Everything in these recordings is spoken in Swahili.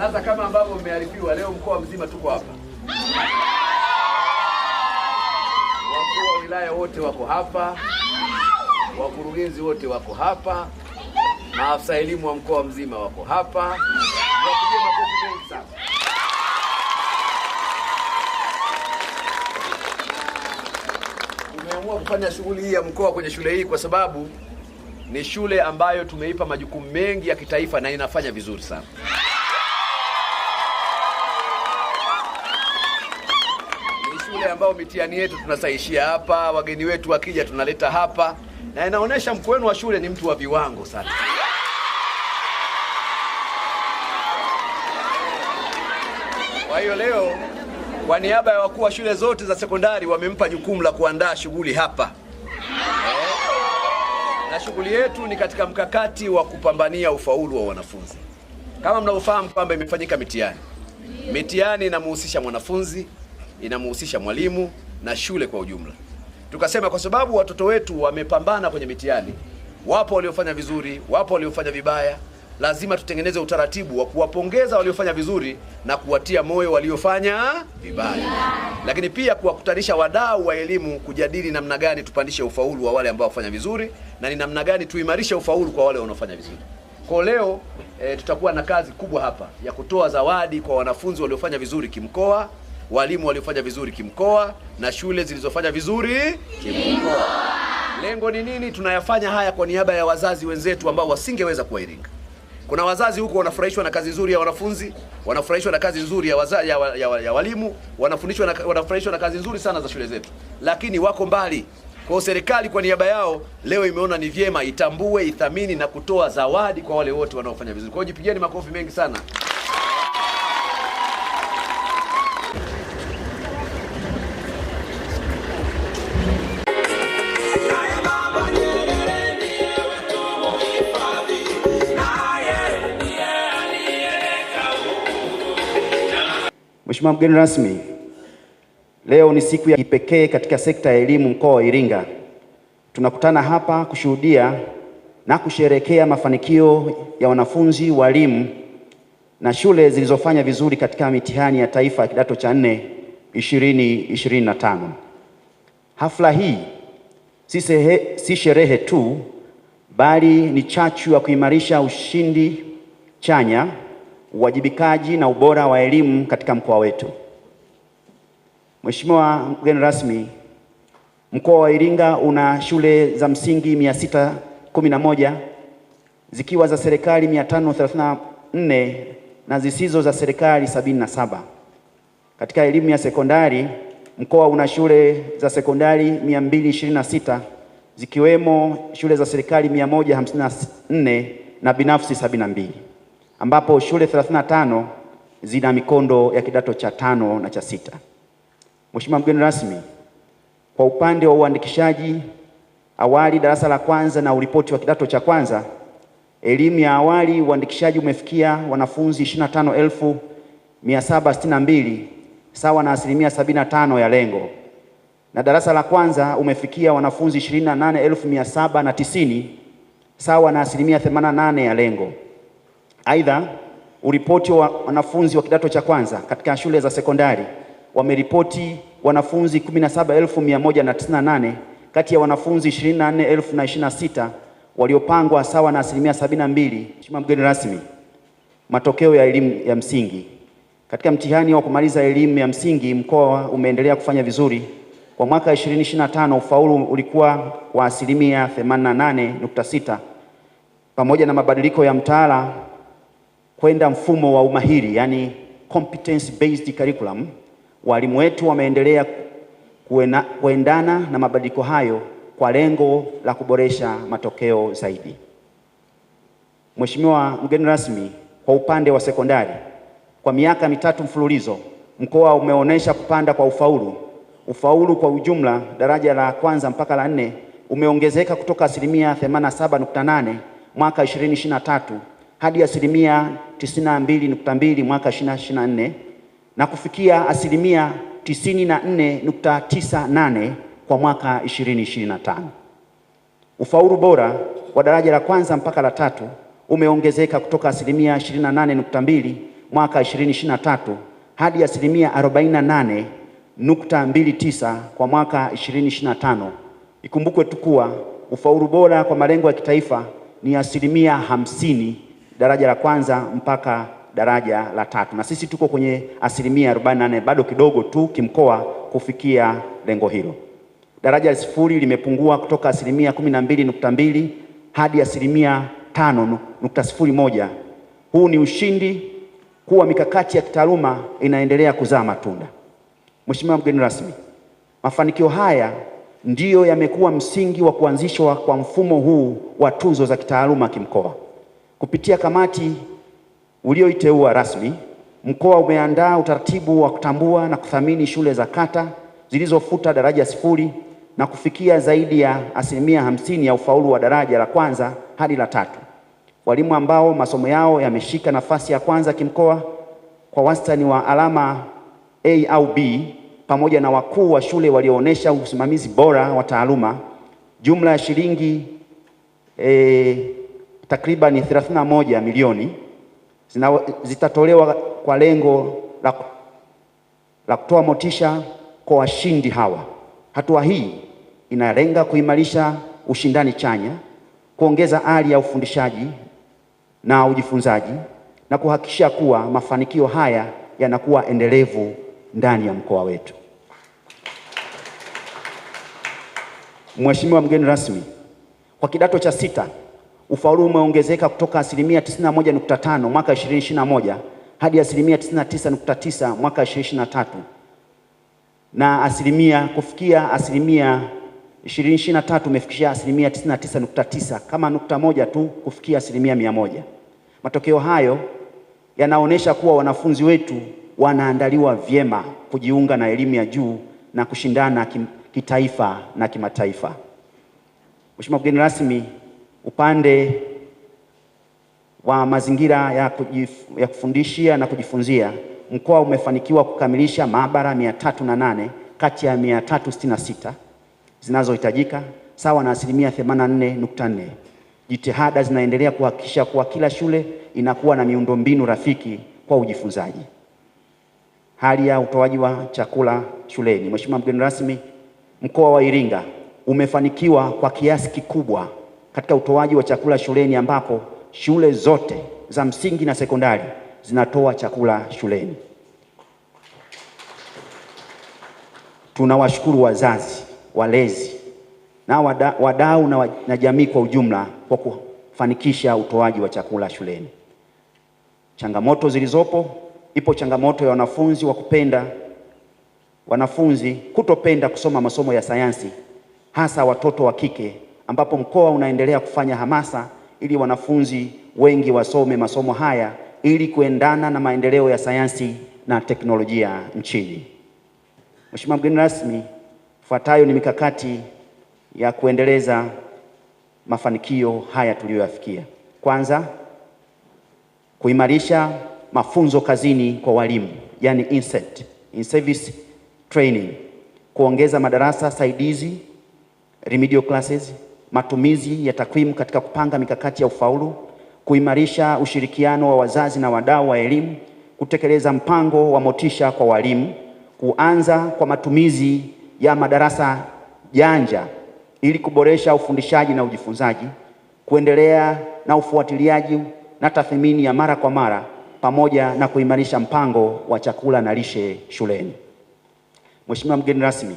Sasa kama ambavyo mmearifiwa, leo mkoa mzima tuko hapa. Wakuu wa wilaya wote wako hapa, wakurugenzi wote wako hapa, maafisa elimu wa mkoa mzima wako hapa. Wapigie makofi mengi sana. Tumeamua kufanya shughuli hii ya mkoa kwenye shule hii kwa sababu ni shule ambayo tumeipa majukumu mengi ya kitaifa na inafanya vizuri sana. Ni shule ambayo mitihani yetu tunasaishia hapa, wageni wetu wakija tunaleta hapa, na inaonyesha mkuu wenu wa shule ni mtu wa viwango sana. Kwa hiyo leo kwa niaba ya wakuu wa shule zote za sekondari wamempa jukumu la kuandaa shughuli hapa. Na shughuli yetu ni katika mkakati wa kupambania ufaulu wa wanafunzi. Kama mnavyofahamu kwamba imefanyika mitihani. Mitihani inamhusisha mwanafunzi, inamhusisha mwalimu na shule kwa ujumla. Tukasema kwa sababu watoto wetu wamepambana kwenye mitihani, wapo waliofanya vizuri, wapo waliofanya vibaya, lazima tutengeneze utaratibu wa kuwapongeza waliofanya vizuri na kuwatia moyo waliofanya vibaya. Lakini pia kuwakutanisha wadau wa elimu kujadili namna gani tupandishe ufaulu wa wale ambao wafanya vizuri na ni namna gani tuimarishe ufaulu kwa wale wanaofanya vizuri. Kwa leo tutakuwa na kazi kubwa hapa ya kutoa zawadi kwa wanafunzi waliofanya vizuri kimkoa, walimu waliofanya vizuri kimkoa na shule zilizofanya vizuri kimkoa. Lengo ni nini? Tunayafanya haya kwa niaba ya wazazi wenzetu ambao wasingeweza kuwa Iringa. Kuna wazazi huko wanafurahishwa na kazi nzuri ya wanafunzi, wanafurahishwa na kazi nzuri ya walimu, wanafurahishwa na kazi nzuri sana za shule zetu. Lakini wako mbali. Kwa serikali kwa niaba yao leo imeona ni vyema itambue, ithamini na kutoa zawadi kwa wale wote wanaofanya vizuri. Kwa hiyo jipigieni makofi mengi sana. Mheshimiwa mgeni rasmi, leo ni siku ya kipekee katika sekta ya elimu mkoa wa Iringa. Tunakutana hapa kushuhudia na kusherehekea mafanikio ya wanafunzi, walimu na shule zilizofanya vizuri katika mitihani ya taifa ya kidato cha 4 2025. Hafla hii si sherehe tu, bali ni chachu ya kuimarisha ushindi chanya, uwajibikaji na ubora wa elimu katika mkoa wetu. Mheshimiwa mgeni rasmi, mkoa wa Iringa una shule za msingi 611 zikiwa za serikali 534 na zisizo za serikali 77. Katika elimu ya sekondari, mkoa una shule za sekondari 226 zikiwemo shule za serikali 154 na binafsi 72. Ambapo shule 35 zina mikondo ya kidato cha 5 na cha 6. Mheshimiwa mgeni rasmi, kwa upande wa uandikishaji awali darasa la kwanza na uripoti wa kidato cha kwanza, elimu ya awali uandikishaji umefikia wanafunzi 25,762 sawa na 75% ya lengo. Na darasa la kwanza umefikia wanafunzi 28,790 sawa na 88% ya lengo. Aidha, uripoti wa wanafunzi wa kidato cha kwanza katika shule za sekondari wameripoti wanafunzi 17,198 kati ya wanafunzi 24,026 waliopangwa sawa na 72%. Mheshimiwa mgeni rasmi, matokeo ya elimu ya msingi. Katika mtihani wa kumaliza elimu ya msingi, mkoa umeendelea kufanya vizuri. Kwa mwaka 2025 ufaulu ulikuwa wa 88.6 pamoja na mabadiliko ya mtaala kwenda mfumo wa umahiri, yani competence based curriculum. Walimu wetu wameendelea kuendana na mabadiliko hayo kwa lengo la kuboresha matokeo zaidi. Mheshimiwa mgeni rasmi, kwa upande wa sekondari, kwa miaka 3 mfululizo mkoa umeonyesha kupanda kwa ufaulu. Ufaulu kwa ujumla daraja la kwanza mpaka la 4 umeongezeka kutoka 87.8 mwaka 2023 hadi 92.2 mwaka 2024 na kufikia 94.98 kwa mwaka 2025. Ufaulu bora wa daraja la kwanza mpaka la 3 umeongezeka kutoka 28.2 mwaka 2023 hadi asilimia 48.29 kwa mwaka 2025. Ikumbukwe tu kuwa ufaulu bora kwa malengo ya kitaifa ni asilimia 50 daraja la kwanza mpaka daraja la 3, na sisi tuko kwenye asilimia 48, bado kidogo tu kimkoa kufikia lengo hilo. Daraja la 0 limepungua kutoka asilimia 12.2 hadi asilimia 5.01. Huu ni ushindi kuwa mikakati ya kitaaluma inaendelea kuzaa matunda. Mheshimiwa mgeni rasmi, mafanikio haya ndiyo yamekuwa msingi wa kuanzishwa kwa mfumo huu wa tuzo za kitaaluma kimkoa. Kupitia kamati ulioiteua rasmi, mkoa umeandaa utaratibu wa kutambua na kuthamini shule za kata zilizofuta daraja 0 na kufikia zaidi ya asilimia 50 ya ufaulu wa daraja la kwanza hadi la 3. Walimu ambao masomo yao yameshika nafasi ya kwanza kimkoa kwa wastani wa alama A au B, pamoja na wakuu wa shule walioonyesha usimamizi bora wa taaluma, jumla ya shilingi takriban 31 milioni zitatolewa kwa lengo la kutoa motisha kwa washindi hawa. Hatua hii inalenga kuimarisha ushindani chanya, kuongeza hali ya ufundishaji na ujifunzaji na kuhakikisha kuwa mafanikio haya yanakuwa endelevu ndani ya mkoa wetu. Mheshimiwa mgeni rasmi, kwa kidato cha 6 ufaulu umeongezeka kutoka asilimia 91.5 mwaka 2021 hadi asilimia 99.9 mwaka 2023 na kufikia asilimia 2023 umefikisha asilimia 99.9, kama nukta moja tu kufikia asilimia 100. Matokeo hayo yanaonyesha kuwa wanafunzi wetu wanaandaliwa vyema kujiunga na elimu ya juu na kushindana kitaifa na kimataifa. Mheshimiwa mgeni rasmi, upande wa mazingira ya kufundishia na kujifunzia, mkoa umefanikiwa kukamilisha maabara 308 kati ya 366 zinazohitajika, sawa na asilimia 84.4. Jitihada zinaendelea kuhakikisha kuwa kila shule inakuwa na miundombinu rafiki kwa ujifunzaji. Hali ya utoaji wa chakula shuleni. Mheshimiwa mgeni rasmi, mkoa wa Iringa umefanikiwa kwa kiasi kikubwa katika utoaji wa chakula shuleni, ambapo shule zote za msingi na sekondari zinatoa chakula shuleni. Tunawashukuru wazazi, walezi na wadau na jamii kwa ujumla kwa kufanikisha utoaji wa chakula shuleni. Changamoto zilizopo, ipo changamoto ya wanafunzi kutopenda kusoma masomo ya sayansi, hasa watoto wa kike, ambapo mkoa unaendelea kufanya hamasa ili wanafunzi wengi wasome masomo haya ili kuendana na maendeleo ya sayansi na teknolojia nchini. Mheshimiwa mgeni rasmi, ifuatayo ni mikakati ya kuendeleza mafanikio haya tuliyoyafikia. Kwanza, kuimarisha mafunzo kazini kwa walimu, yani in service training, kuongeza madarasa saidizi, remedial classes, matumizi ya takwimu katika kupanga mikakati ya ufaulu, kuimarisha ushirikiano wa wazazi na wadau wa elimu, kutekeleza mpango wa motisha kwa walimu, kuanza kwa matumizi ya madarasa janja ili kuboresha ufundishaji na ujifunzaji, kuendelea na ufuatiliaji na tathmini ya mara kwa mara, pamoja na kuimarisha mpango wa chakula na lishe shuleni. Mheshimiwa mgeni rasmi,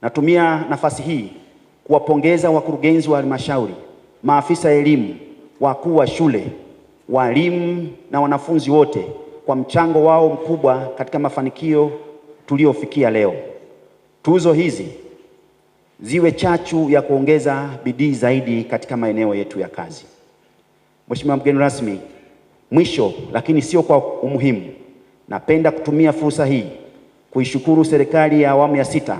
natumia nafasi hii kuwapongeza wakurugenzi wa halmashauri, maafisa elimu, wakuu wa shule, walimu na wanafunzi wote kwa mchango wao mkubwa katika mafanikio tuliofikia leo. Tuzo hizi ziwe chachu ya kuongeza bidii zaidi katika maeneo yetu ya kazi. Mheshimiwa mgeni rasmi, mwisho lakini sio kwa umuhimu, napenda kutumia fursa hii kuishukuru serikali ya awamu ya 6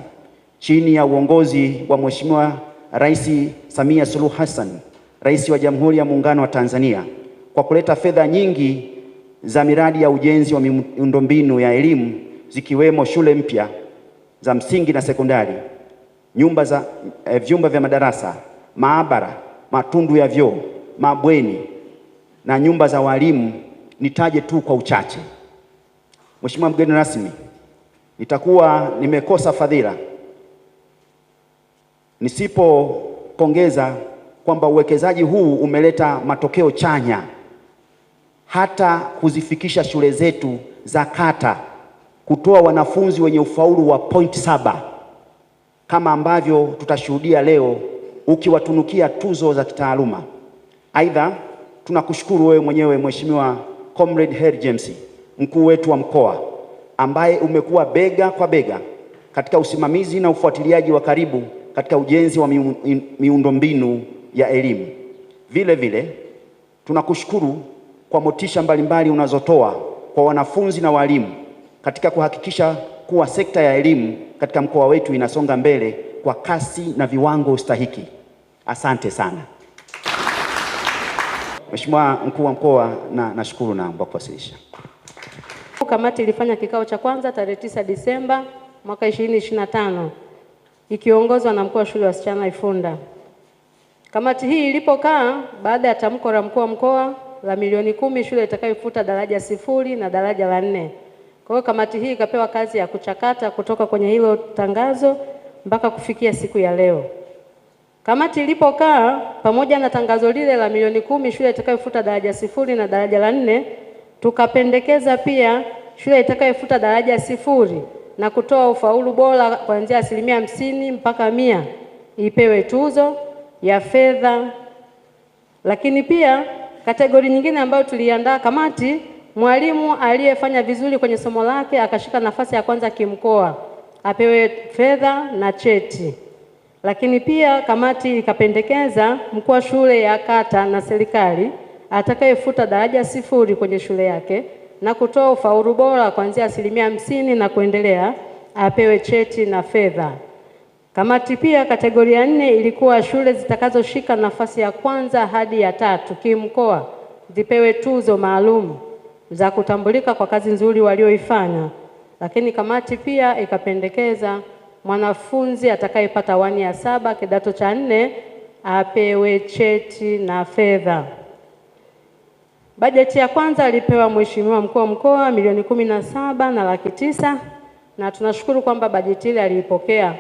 chini ya uongozi wa Mheshimiwa Rais Samia Suluhu Hassan, Rais wa Jamhuri ya Muungano wa Tanzania, kwa kuleta fedha nyingi za miradi ya ujenzi wa miundombinu ya elimu, zikiwemo shule mpya za msingi na sekondari, vyumba vya madarasa, maabara, matundu ya vyoo, mabweni, na nyumba za walimu nitaje tu kwa uchache. Mheshimiwa mgeni rasmi, nitakuwa nimekosa fadhila nisipopongeza kwamba uwekezaji huu umeleta matokeo chanya hata kuzifikisha shule zetu za kata kutoa wanafunzi wenye ufaulu wa 0.7 kama ambavyo tutashuhudia leo ukiwatunukia tuzo za kitaaluma. Aidha, tunakushukuru wewe mwenyewe Mheshimiwa Comrade Harry James, mkuu wetu wa mkoa, ambaye umekuwa bega kwa bega katika usimamizi na ufuatiliaji wa karibu katika ujenzi wa miundombinu ya elimu. Vile vile tunakushukuru kwa motisha mbalimbali unazotoa kwa wanafunzi na walimu katika kuhakikisha kuwa sekta ya elimu katika mkoa wetu inasonga mbele kwa kasi na viwango stahiki. Asante sana. Mheshimiwa mkuu wa mkoa, nashukuru na kuwasilisha. Kamati ilifanya kikao cha kwanza tarehe 9 Disemba mwaka 2025 ikiongozwa na mkuu wa shule ya wasichana Ifunda. Kamati hii ilipokaa baada ya tamko la mkuu wa mkoa la milioni 10 shule itakayofuta daraja 0 na daraja la 4. Kwa hiyo kamati hii ikapewa kazi ya kuchakata kutoka kwenye hilo tangazo mpaka kufikia siku ya leo. Kamati ilipokaa pamoja na tangazo lile la milioni 10 shule itakayofuta daraja 0 na daraja la 4, tukapendekeza pia shule itakayofuta daraja 0 na kutoa ufaulu bora kuanzia 50% mpaka 100 ipewe tuzo ya fedha. Lakini pia kategori nyingine ambayo tuliandaa kamati, mwalimu aliyefanya vizuri kwenye somo lake akashika nafasi ya kwanza kimkoa apewe fedha na cheti. Lakini pia kamati ikapendekeza mkuu wa shule ya kata na serikali atakayefuta daraja 0 kwenye shule yake na kutoa ufaulu bora kuanzia 50% na kuendelea apewe cheti na fedha. Kamati pia kategoria ya 4 ilikuwa shule zitakazoshika nafasi ya kwanza hadi ya 3 kimkoa zipewe tuzo maalum za kutambulika kwa kazi nzuri walioifanya. Lakini kamati pia ikapendekeza mwanafunzi atakayepata 1 ya 7 kidato cha 4 apewe cheti na fedha. Bajeti ya kwanza alipewa Mheshimiwa mkuu wa mkoa milioni 17 na laki 9, na tunashukuru kwamba bajeti ile aliipokea.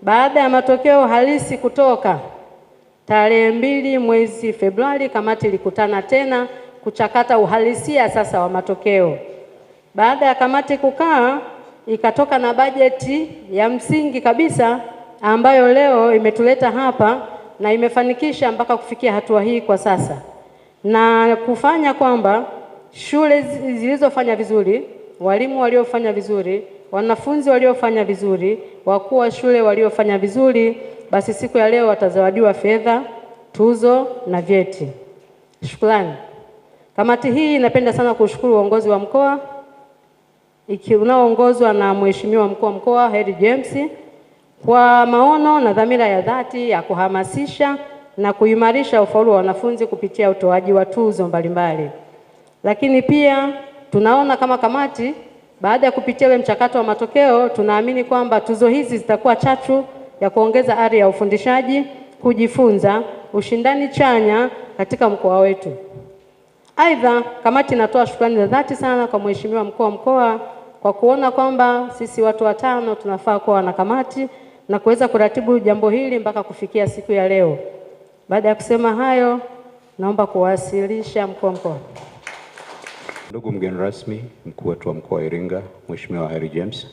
Baada ya matokeo halisi kutoka tarehe 2 mwezi Februari, kamati ilikutana tena kuchakata uhalisia sasa wa matokeo. Baada ya kamati kukaa, ikatoka na bajeti ya msingi kabisa ambayo leo imetuleta hapa na imefanikisha mpaka kufikia hatua hii kwa sasa, na kufanya kwamba shule zilizofanya vizuri, walimu waliofanya vizuri, wanafunzi waliofanya vizuri, wakuu wa shule waliofanya vizuri, basi siku ya leo watazawadiwa fedha, tuzo na vyeti. Shukrani. Kamati hii inapenda sana kushukuru uongozi wa mkoa unaoongozwa na Mheshimiwa mkuu wa mkoa Harry James kwa maono na dhamira ya dhati ya kuhamasisha na kuimarisha ufaulu wa wanafunzi kupitia utoaji wa tuzo mbalimbali. Lakini pia tunaona kama kamati, baada ya kupitia ule mchakato wa matokeo, tunaamini kwamba tuzo hizi zitakuwa chachu ya kuongeza ari ya ufundishaji, kujifunza, ushindani chanya katika mkoa wetu. Aidha, kamati inatoa shukrani za dhati sana kwa Mheshimiwa mkuu wa mkoa kwa kuona kwamba sisi watu watano tunafaa kuwa na kamati na kuweza kuratibu jambo hili mpaka kufikia siku ya leo. Baada ya kusema hayo, naomba kuwasilisha mkuu wa mkoa. Ndugu mgeni rasmi, mkuu wetu wa mkoa wa Iringa, Mheshimiwa Harry James,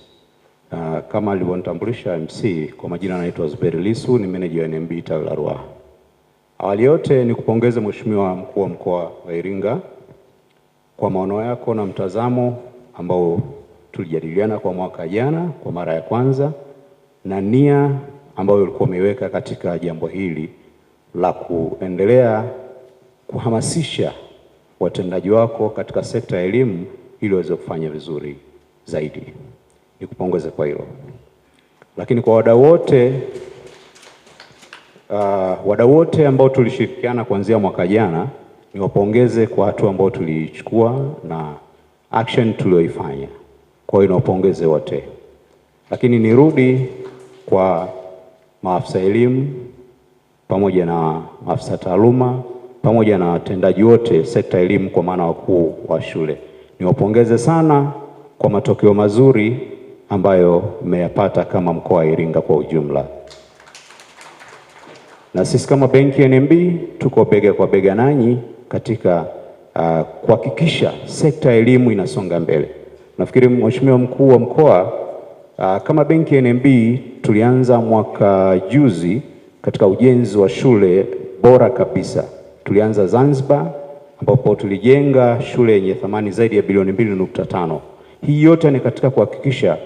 kama alivyonitambulisha MC, kwa majina anaitwa Zuberi Lisu, ni meneja wa NMB tawi la Ruaha. Awali yote ni kupongeza Mheshimiwa mkuu wa mkoa wa Iringa kwa maono yako na mtazamo ambao tulijadiliana kwa mwaka jana kwa mara ya kwanza, na nia ambayo ulikuwa umeweka katika jambo hili la kuendelea kuhamasisha watendaji wako katika sekta ya elimu ili waweze kufanya vizuri zaidi. Nikupongeze kwa hilo. Lakini kwa wadau wote ambao tulishirikiana kuanzia mwaka jana, niwapongeze kwa hatua ambao tulichukua na action tulioifanya. Kwa hiyo niwapongeze wote. Lakini nirudi kwa maafisa elimu pamoja na maafisa taaluma pamoja na watendaji wote sekta elimu kwa maana wakuu wa shule. Niwapongeze sana kwa matokeo mazuri ambayo mmeyapata kama mkoa wa Iringa kwa ujumla. Na sisi kama benki NMB tuko bega kwa bega nanyi katika kuhakikisha sekta ya elimu inasonga mbele. Nafikiri Mheshimiwa Mkuu wa Mkoa, kama benki NMB tulianza mwaka juzi katika ujenzi wa shule bora kabisa. Tulianza Zanzibar ambapo tulijenga shule yenye thamani zaidi ya bilioni 2.5. Hii yote ni katika kuhakikisha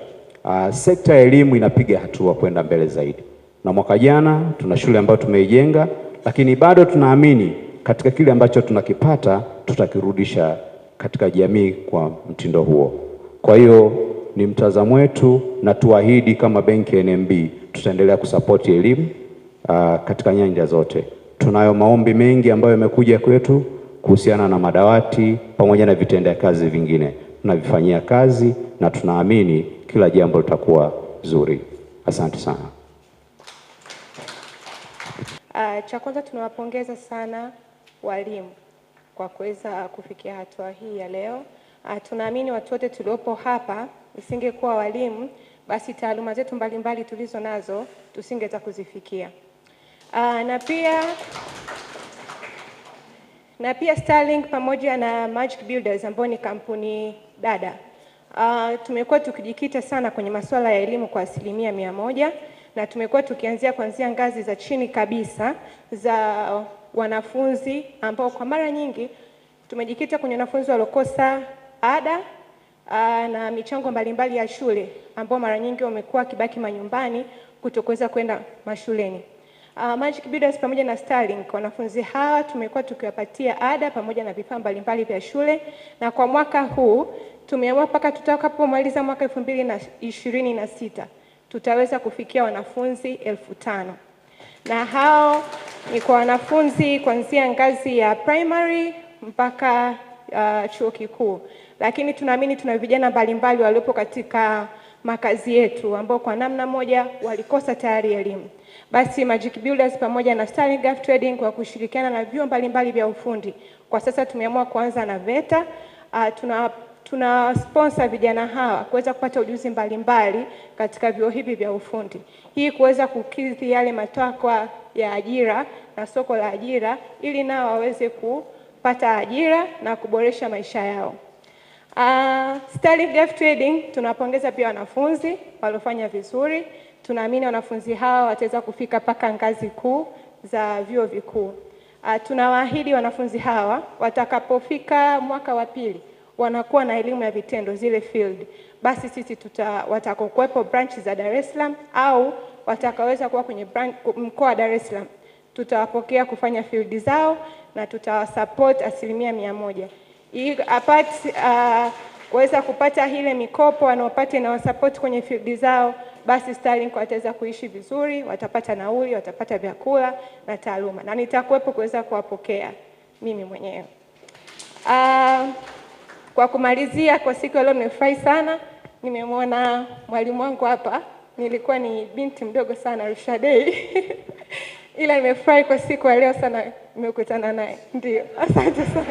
sekta ya elimu inapiga hatua kwenda mbele zaidi. Na mwaka jana tuna shule ambayo tumeijenga, lakini bado tunaamini katika kile ambacho tunakipata tutakirudisha katika jamii kwa mtindo huo. Kwa hiyo ni mtazamo wetu na tuahidi kama benki NMB tutaendelea kusapoti elimu katika nyanja zote. Tunayo maombi mengi ambayo yamekuja kwetu kuhusiana na madawati pamoja na vitendea kazi vingine. Tunavifanyia kazi na tunaamini kila jambo litakuwa zuri. Asante sana. Cha kwanza tunawapongeza sana walimu kwa kuweza kufikia hatua hii ya leo. Tunaamini watu wote tuliopo hapa, isingekuwa walimu, basi taaluma zetu mbalimbali tulizo nazo tusingeweza kuzifikia. Na pia Starlink pamoja na Magic Builders ambao ni kampuni dada, tumekuwa tukijikita sana kwenye masuala ya elimu kwa 100%, na tumekuwa tukianzia kuanzia ngazi za chini kabisa za wanafunzi ambao kwa mara nyingi tumejikita kwenye wanafunzi waliokosa ada na michango mbalimbali ya shule ambao mara nyingi wamekuwa kibaki manyumbani kutokuweza kwenda mashuleni. Magic Builders pamoja na Starlink, wanafunzi hawa tumekuwa tukiwapatia ada pamoja na vifaa mbalimbali vya shule, na kwa mwaka huu tumeamua mpaka tutakapomaliza mwaka 2026 tutaweza kufikia wanafunzi 5,000. Na hao ni kwa wanafunzi kuanzia ngazi ya primary mpaka chuo kikuu. Lakini tunaamini tuna vijana mbalimbali waliopo katika makazi yetu ambao kwa namna moja walikosa tayari elimu. Basi Magic Builders pamoja na Starlink Gulf Trading kwa kushirikiana na vyuo mbalimbali vya ufundi, kwa sasa tumeamua kuanza na VETA. Tuna sponsor vijana hawa kuweza kupata ujuzi mbalimbali katika vyuo hivi vya ufundi. Hii kuweza kukidhi yale matakwa ya ajira na soko la ajira ili nao waweze kupata ajira na kuboresha maisha yao. Starlink Gulf Trading tunapongeza pia wanafunzi waliofanya vizuri. Tunaamini wanafunzi hawa wataweza kufika mpaka ngazi kuu za vyuo vikuu. Tunawaahidi wanafunzi hawa watakapofika mwaka wa pili wanakuwa na elimu ya vitendo, zile field. Basi sisi watakokuwepo branch za Dar es Salaam au watakaweza kuwa kwenye mkoa wa Dar es Salaam, tutawapokea kufanya field zao na tutawasupport 100%. Ili apate kuweza kupata ile mikopo wanaopata na wasupport kwenye field zao, basi Starlink wataweza kuishi vizuri, watapata nauli, watapata vyakula na taaluma, na nitakuwepo kuweza kuwapokea mimi mwenyewe. Kwa kumalizia, kwa siku ya leo nimefurahi sana, nimemwona mwalimu wangu hapa. Nilikuwa ni binti mdogo sana Rushadei ila nimefurahi kwa siku ya leo sana nimekutana naye. Ndio, asante sana.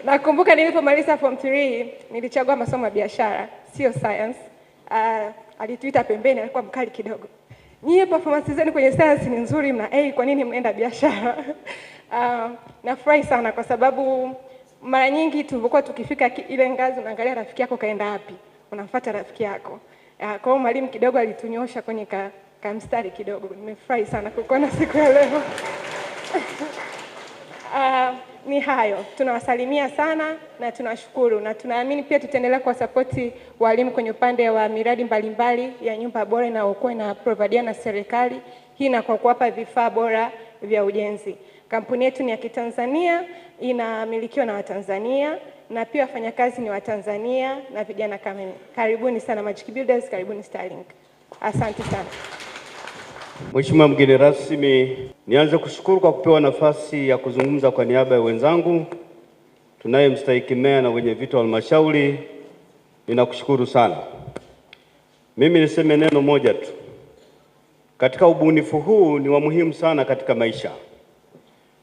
Nakumbuka nilipomaliza form 3 nilichagua masomo ya biashara, sio science. Alituita pembeni, alikuwa mkali kidogo. Nyie performance zenu kwenye science ni nzuri, mna A, kwa nini mnaenda biashara? Nafurahi sana kwa sababu mara nyingi tulikuwa tukifika ile ngazi unaangalia rafiki yako kaenda wapi, unamfuata rafiki yako. Kwa hiyo mwalimu kidogo alitunyosha kwenye mstari kidogo. Nimefurahi sana kukuona siku ya leo. Ni hayo, tunawasalimia sana na tunashukuru, na tunaamini pia tutaendelea kuwasapoti walimu kwenye upande wa miradi mbalimbali ya nyumba bora na okoe na providia na serikali hii, na kwa kuwapa vifaa bora vya ujenzi. Kampuni yetu ni ya Kitanzania, inamilikiwa na Watanzania na pia wafanyakazi ni Watanzania na vijana kama mimi. Karibuni sana Magic Builders, karibuni Starlink. Asante sana. Mheshimiwa mgeni rasmi, nianze kushukuru kwa kupewa nafasi ya kuzungumza kwa niaba ya wenzangu. Tunaye mstahiki meya na wenye viti wa halmashauri, ninakushukuru sana. Mimi niseme neno moja tu. Katika ubunifu huu ni wa muhimu sana katika maisha.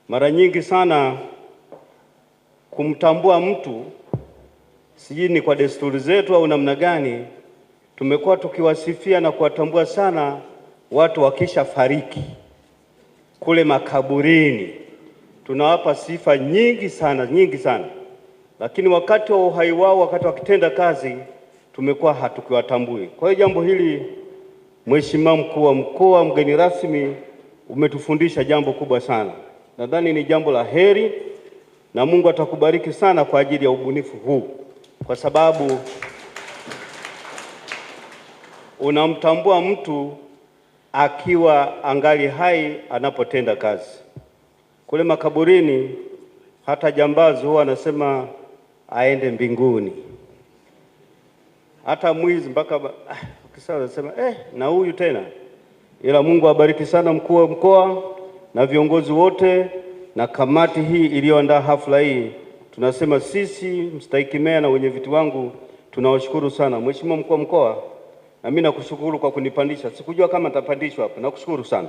Mara nyingi sana kumtambua mtu, sijui ni kwa desturi zetu au namna gani, tumekuwa tukiwasifia na kuwatambua sana watu wakisha fariki kule makaburini. Tunawapa sifa nyingi sana, lakini wakati wa uhai wao, wakati wakitenda kazi, tumekuwa hatukiwatambui. Kwa hiyo jambo hili, Mheshimiwa Mkuu wa Mkoa, mgeni rasmi, umetufundisha jambo kubwa sana. Nadhani ni jambo la heri na Mungu atakubariki sana kwa ajili ya ubunifu huu, kwa sababu unamtambua mtu akiwa angali hai anapotenda kazi. Kule makaburini hata jambazi huwa anasema aende mbinguni, hata mwizi mpaka ukisema anasema na huyu tena. Ila Mungu abariki sana mkuu wa mkoa na viongozi wote na kamati hii iliyoandaa hafla hii. Tunasema sisi mstahiki meya na wenye viti wangu tunawashukuru sana. Mheshimiwa mkuu wa mkoa, na mimi nakushukuru kwa kunipandisha. Sikujua kama nitapandishwa hapa. Nakushukuru sana.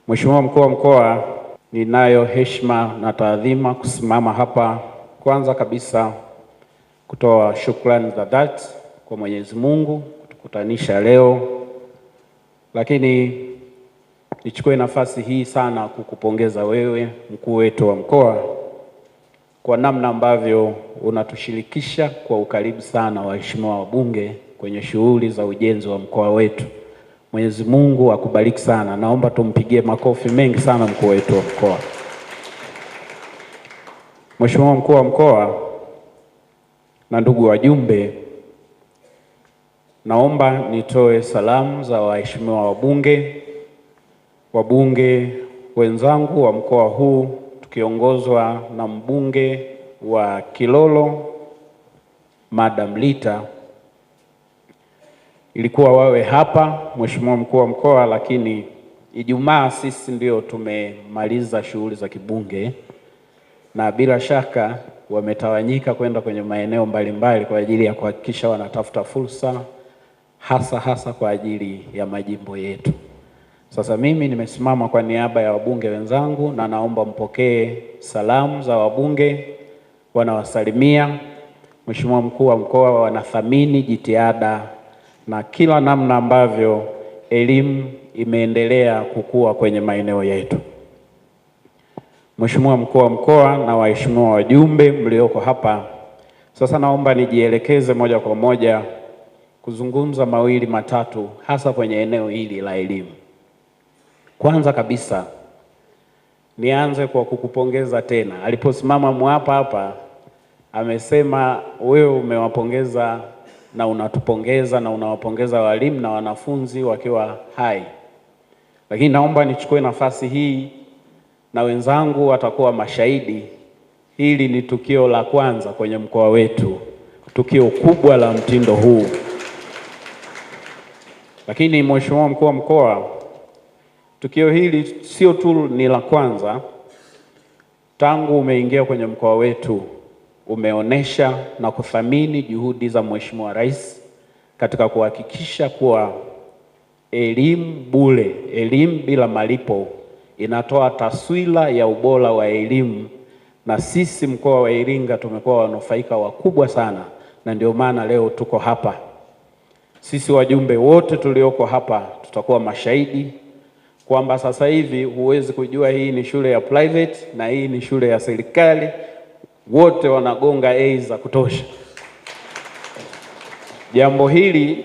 Mheshimiwa mkuu wa mkoa, ninayo heshima na taadhima kusimama hapa kwanza kabisa kutoa shukrani za dhati kwa Mwenyezi Mungu kutukutanisha leo, lakini nichukue nafasi hii sana kukupongeza wewe mkuu wetu wa mkoa kwa namna ambavyo unatushirikisha kwa ukaribu sana waheshimiwa wabunge kwenye shughuli za ujenzi wa mkoa wetu. Mwenyezi Mungu akubariki sana. Naomba tumpigie makofi mengi sana mkuu wetu wa mkoa. Mheshimiwa mkuu wa mkoa na ndugu wajumbe, naomba nitoe salamu za waheshimiwa wabunge wenzangu wa mkoa huu tukiongozwa na mbunge wa Kilolo Madam Lita. Ilikuwa wawe hapa Mheshimiwa mkuu wa mkoa, lakini Ijumaa sisi ndio tumemaliza shughuli za kibunge na bila shaka wametawanyika kwenda kwenye maeneo mbalimbali kwa ajili ya kuhakikisha wanatafuta fursa hasa kwa ajili ya majimbo yetu. Sasa mimi nimesimama kwa niaba ya wabunge wenzangu na naomba mpokee salamu za wabunge. Wanawasalimia Mheshimiwa mkuu wa mkoa, wanathamini jitihada na kila namna ambavyo elimu imeendelea kukua kwenye maeneo yetu. Mheshimiwa mkuu wa mkoa na waheshimiwa wajumbe mlioko hapa, sasa naomba nijielekeze moja kwa moja kuzungumza mawili matatu hasa kwenye eneo hili la elimu. Kwanza kabisa nianze kwa kukupongeza tena. Aliposimama mwapa hapa amesema wewe umewapongeza na unatupongeza na unawapongeza walimu na wanafunzi wakiwa hai. Lakini naomba nichukue nafasi hii na wenzangu watakuwa mashahidi. Hili ni tukio la kwanza kwenye mkoa wetu, tukio kubwa la mtindo huu. Lakini Mheshimiwa mkuu wa mkoa, tukio hili sio tu ni la kwanza. Tangu umeingia kwenye mkoa wetu umeonesha na kuthamini juhudi za Mheshimiwa Rais katika kuhakikisha kuwa elimu bure, elimu bila malipo inatoa taswira ya ubora wa elimu, na sisi mkoa wa Iringa tumekuwa wanufaika wakubwa sana, na ndio maana leo tuko hapa. Sisi wajumbe wote tulioko hapa tutakuwa mashahidi kwamba sasa hivi huwezi kujua hii ni shule ya private na hii ni shule ya serikali, wote wanagonga A za kutosha. Jambo hili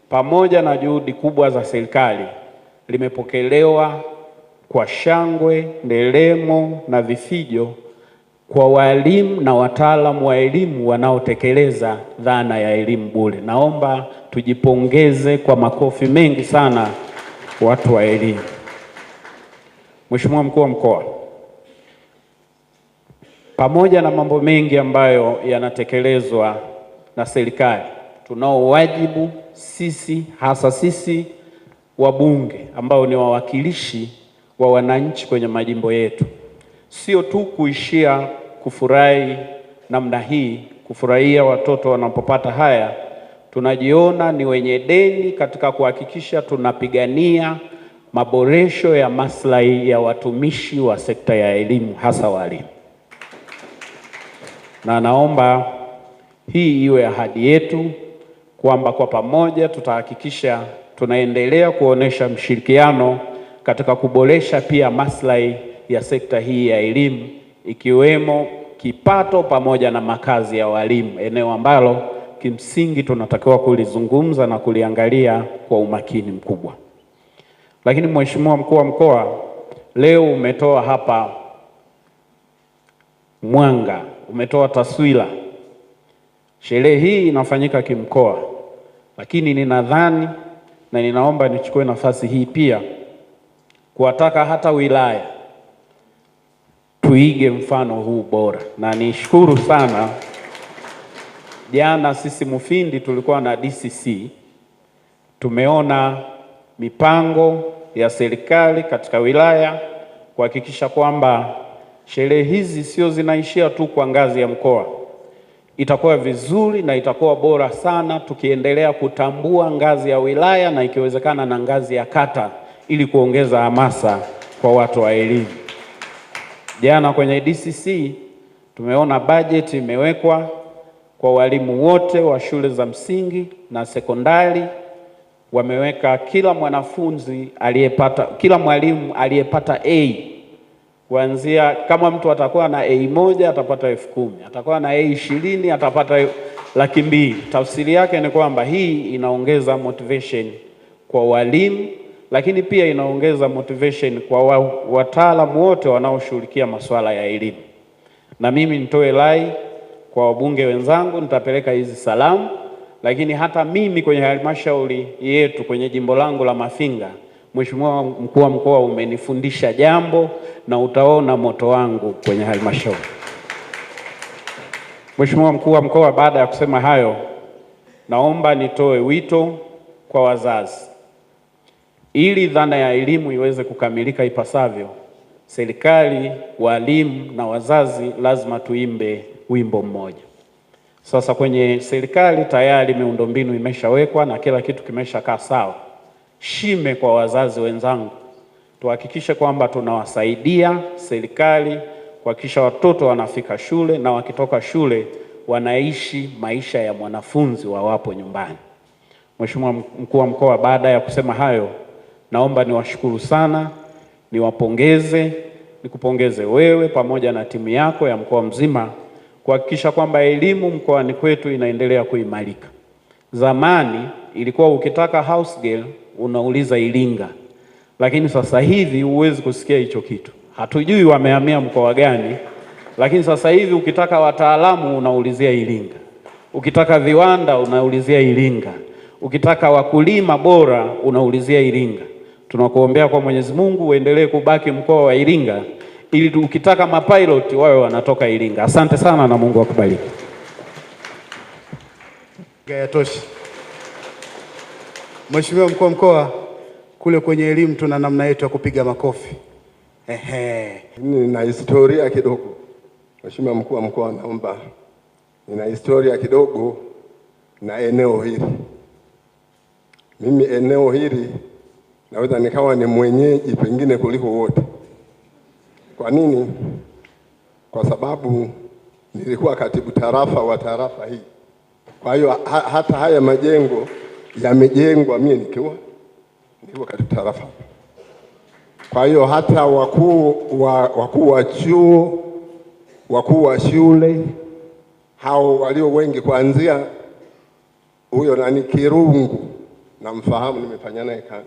pamoja na juhudi kubwa za serikali limepokelewa kwa shangwe, nderemo na vifijo kwa walimu na wataalamu wa elimu wanaotekeleza dhana ya elimu bure. Naomba tujipongeze kwa makofi mengi sana watu wa elimu. Mheshimiwa mkuu wa mkoa, pamoja na mambo mengi ambayo yanatekelezwa na serikali, tunao wajibu sisi, hasa sisi wabunge ambao ni wawakilishi wa wananchi kwenye majimbo yetu, sio tu kuishia kufurahi namna hii, kufurahia watoto wanapopata haya. Tunajiona ni wenye deni katika kuhakikisha tunapigania maboresho ya maslahi ya watumishi wa sekta ya elimu, hasa walimu. Na naomba hii iwe ahadi yetu kwamba kwa pamoja tutahakikisha tunaendelea kuonesha mshirikiano katika kuboresha pia maslahi ya sekta hii ya elimu, ikiwemo kipato pamoja na makazi ya walimu, eneo ambalo kimsingi tunatakiwa kulizungumza na kuliangalia kwa umakini mkubwa. Lakini Mheshimiwa Mkuu wa Mkoa, leo umetoa hapa mwanga, umetoa taswira. Sherehe hii inafanyika kimkoa, lakini ninadhani na ninaomba nichukue nafasi hii pia kuwataka hata wilaya tuige mfano huu bora. Na nishukuru sana, jana sisi Mufindi tulikuwa na DCC, tumeona mipango ya serikali katika wilaya kuhakikisha kwamba sherehe hizi sio zinaishia tu kwa ngazi ya mkoa. Itakuwa vizuri na itakuwa bora sana tukiendelea kutambua ngazi ya wilaya na ikiwezekana na ngazi ya kata, ili kuongeza hamasa kwa watu wa elimu. Jana kwenye DCC tumeona bajeti imewekwa kwa walimu wote wa shule za msingi na sekondari. Wameweka kila mwanafunzi aliyepata, kila mwalimu aliyepata A, kuanzia kama mtu atakuwa na A1 atapata 10,000, atakuwa na A20 atapata 200,000. Tafsiri yake ni kwamba hii inaongeza motivation kwa walimu, lakini pia inaongeza motivation kwa wataalamu wote wanaoshughulikia masuala ya elimu. Na mimi nitoe rai kwa wabunge wenzangu, nitapeleka hizi salamu, lakini hata mimi kwenye halmashauri yetu kwenye jimbo langu la Mafinga, Mheshimiwa Mkuu wa Mkoa umenifundisha jambo na utaona moto wangu kwenye halmashauri. Mheshimiwa Mkuu wa Mkoa, baada ya kusema hayo, naomba nitoe wito kwa wazazi. Ili dhana ya elimu iweze kukamilika ipasavyo, serikali, walimu na wazazi lazima tuimbe wimbo mmoja. Sasa kwenye serikali tayari miundombinu imeshawekwa na kila kitu kimeshakaa sawa. Shime kwa wazazi wenzangu, tuhakikishe kwamba tunawasaidia serikali kuhakikisha watoto wanafika shule na wakitoka shule wanaishi maisha ya mwanafunzi wawapo nyumbani. Mheshimiwa Mkuu wa Mkoa, baada ya kusema hayo, naomba niwashukuru sana, nikupongeze wewe pamoja na timu yako ya mkoa mzima kuhakikisha kwamba elimu mkoani kwetu inaendelea kuimarika. Zamani ilikuwa ukitaka house girl unauliza Iringa, lakini sasa hivi huwezi kusikia hicho kitu. Hatujui wamehamia mkoa gani, lakini sasa hivi ukitaka wataalamu unaulizia Iringa, ukitaka viwanda unaulizia Iringa, ukitaka wakulima bora unaulizia Iringa. Tunakuombea kwa Mwenyezi Mungu uendelee kubaki mkoa wa Iringa, ili ukitaka mapilot wawe wanatoka Iringa. Asante sana na Mungu akubariki. Yatoshi. Mheshimiwa Mkuu wa Mkoa, kule kwenye elimu tuna namna yetu ya kupiga makofi. Nina historia kidogo. Mheshimiwa Mkuu wa Mkoa, naomba, nina historia kidogo na eneo hili. Mimi eneo hili naweza nikawa ni mwenyeji pengine kuliko wote. Kwa nini? Kwa sababu nilikuwa katibu tarafa wa tarafa hii. Kwa hiyo hata haya majengo yamejengwa mimi nikiwa katibu tarafa. Kwa hiyo hata wakuu wa chuo, wakuu wa shule, hao walio wengi kuanzia huyo nani Kirungu namfahamu, nimefanya naye kazi.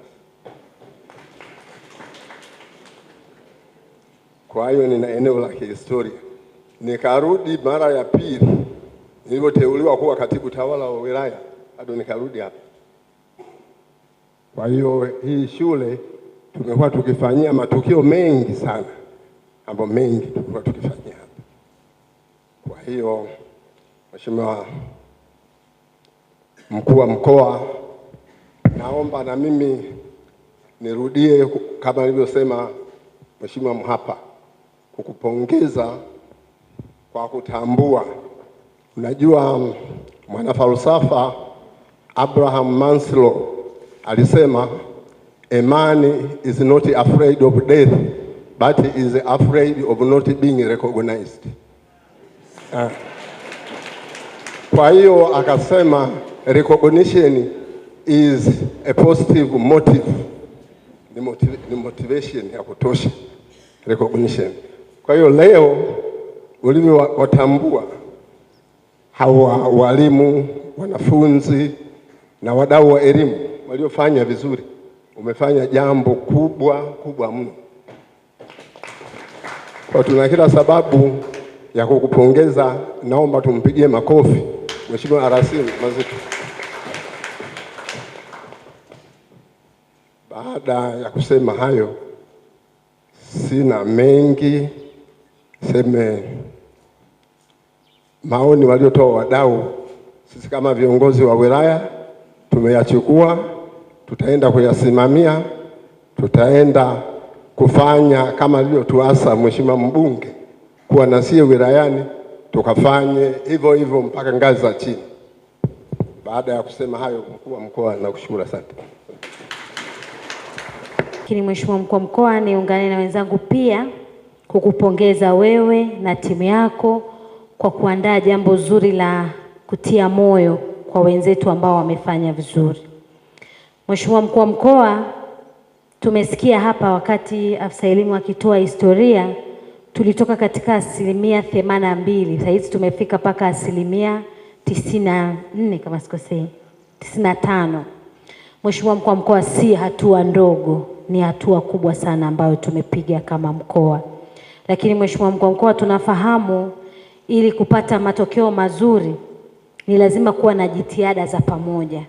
Kwa hiyo nina eneo la kihistoria. Nikarudi mara ya pili nilipoteuliwa kuwa katibu tawala wa wilaya, bado nikarudi hapa. Kwa hiyo hii shule tumekuwa tukifanyia matukio mengi sana, mambo mengi tumekuwa tukifanyia hapa. Kwa hiyo Mheshimiwa Mkuu wa Mkoa, naomba na mimi nirudie kama nilivyosema Mheshimiwa Mhapa, kukupongeza kwa kutambua. Unajua mwanafalsafa Abraham Maslow alisema a man is not afraid of death, but is afraid of not being recognized. Kwa hiyo akasema recognition is a positive motive. Ni motivation ya kutosha recognition. Kwa hiyo leo ulivyowatambua hawa walimu, wanafunzi na wadau wa elimu waliofanya vizuri, umefanya jambo kubwa mno. Kwa tuna kila sababu ya kukupongeza. Naomba tumpigie makofi Mheshimiwa RC Mazito. Baada ya kusema hayo, sina mengi. Seme maoni waliotoa wadau, sisi kama viongozi wa wilaya tumeyachukua, tutaenda kuyasimamia, tutaenda kufanya kama alivyotuasa Mheshimiwa mbunge kuwa na sie wilayani, tukafanye hivyo hivyo mpaka ngazi za chini. Baada ya kusema hayo, mkuu wa mkoa, nakushukuru asante. Lakini Mheshimiwa mkuu wa mkoa, niungane na wenzangu pia kukupongeza wewe na timu yako kwa kuandaa jambo zuri la kutia moyo kwa wenzetu ambao wamefanya vizuri. Mheshimiwa mkuu wa mkoa, tumesikia hapa wakati afisa elimu akitoa historia, tulitoka katika 82%, sasa hizi tumefika mpaka 94% kama sikosei, 95%. Mheshimiwa mkuu wa mkoa, si hatua ndogo, ni hatua kubwa sana ambayo tumepiga kama mkoa. Lakini Mheshimiwa mkuu wa mkoa, tunafahamu ili kupata matokeo mazuri ni lazima kuwa na jitihada za pamoja,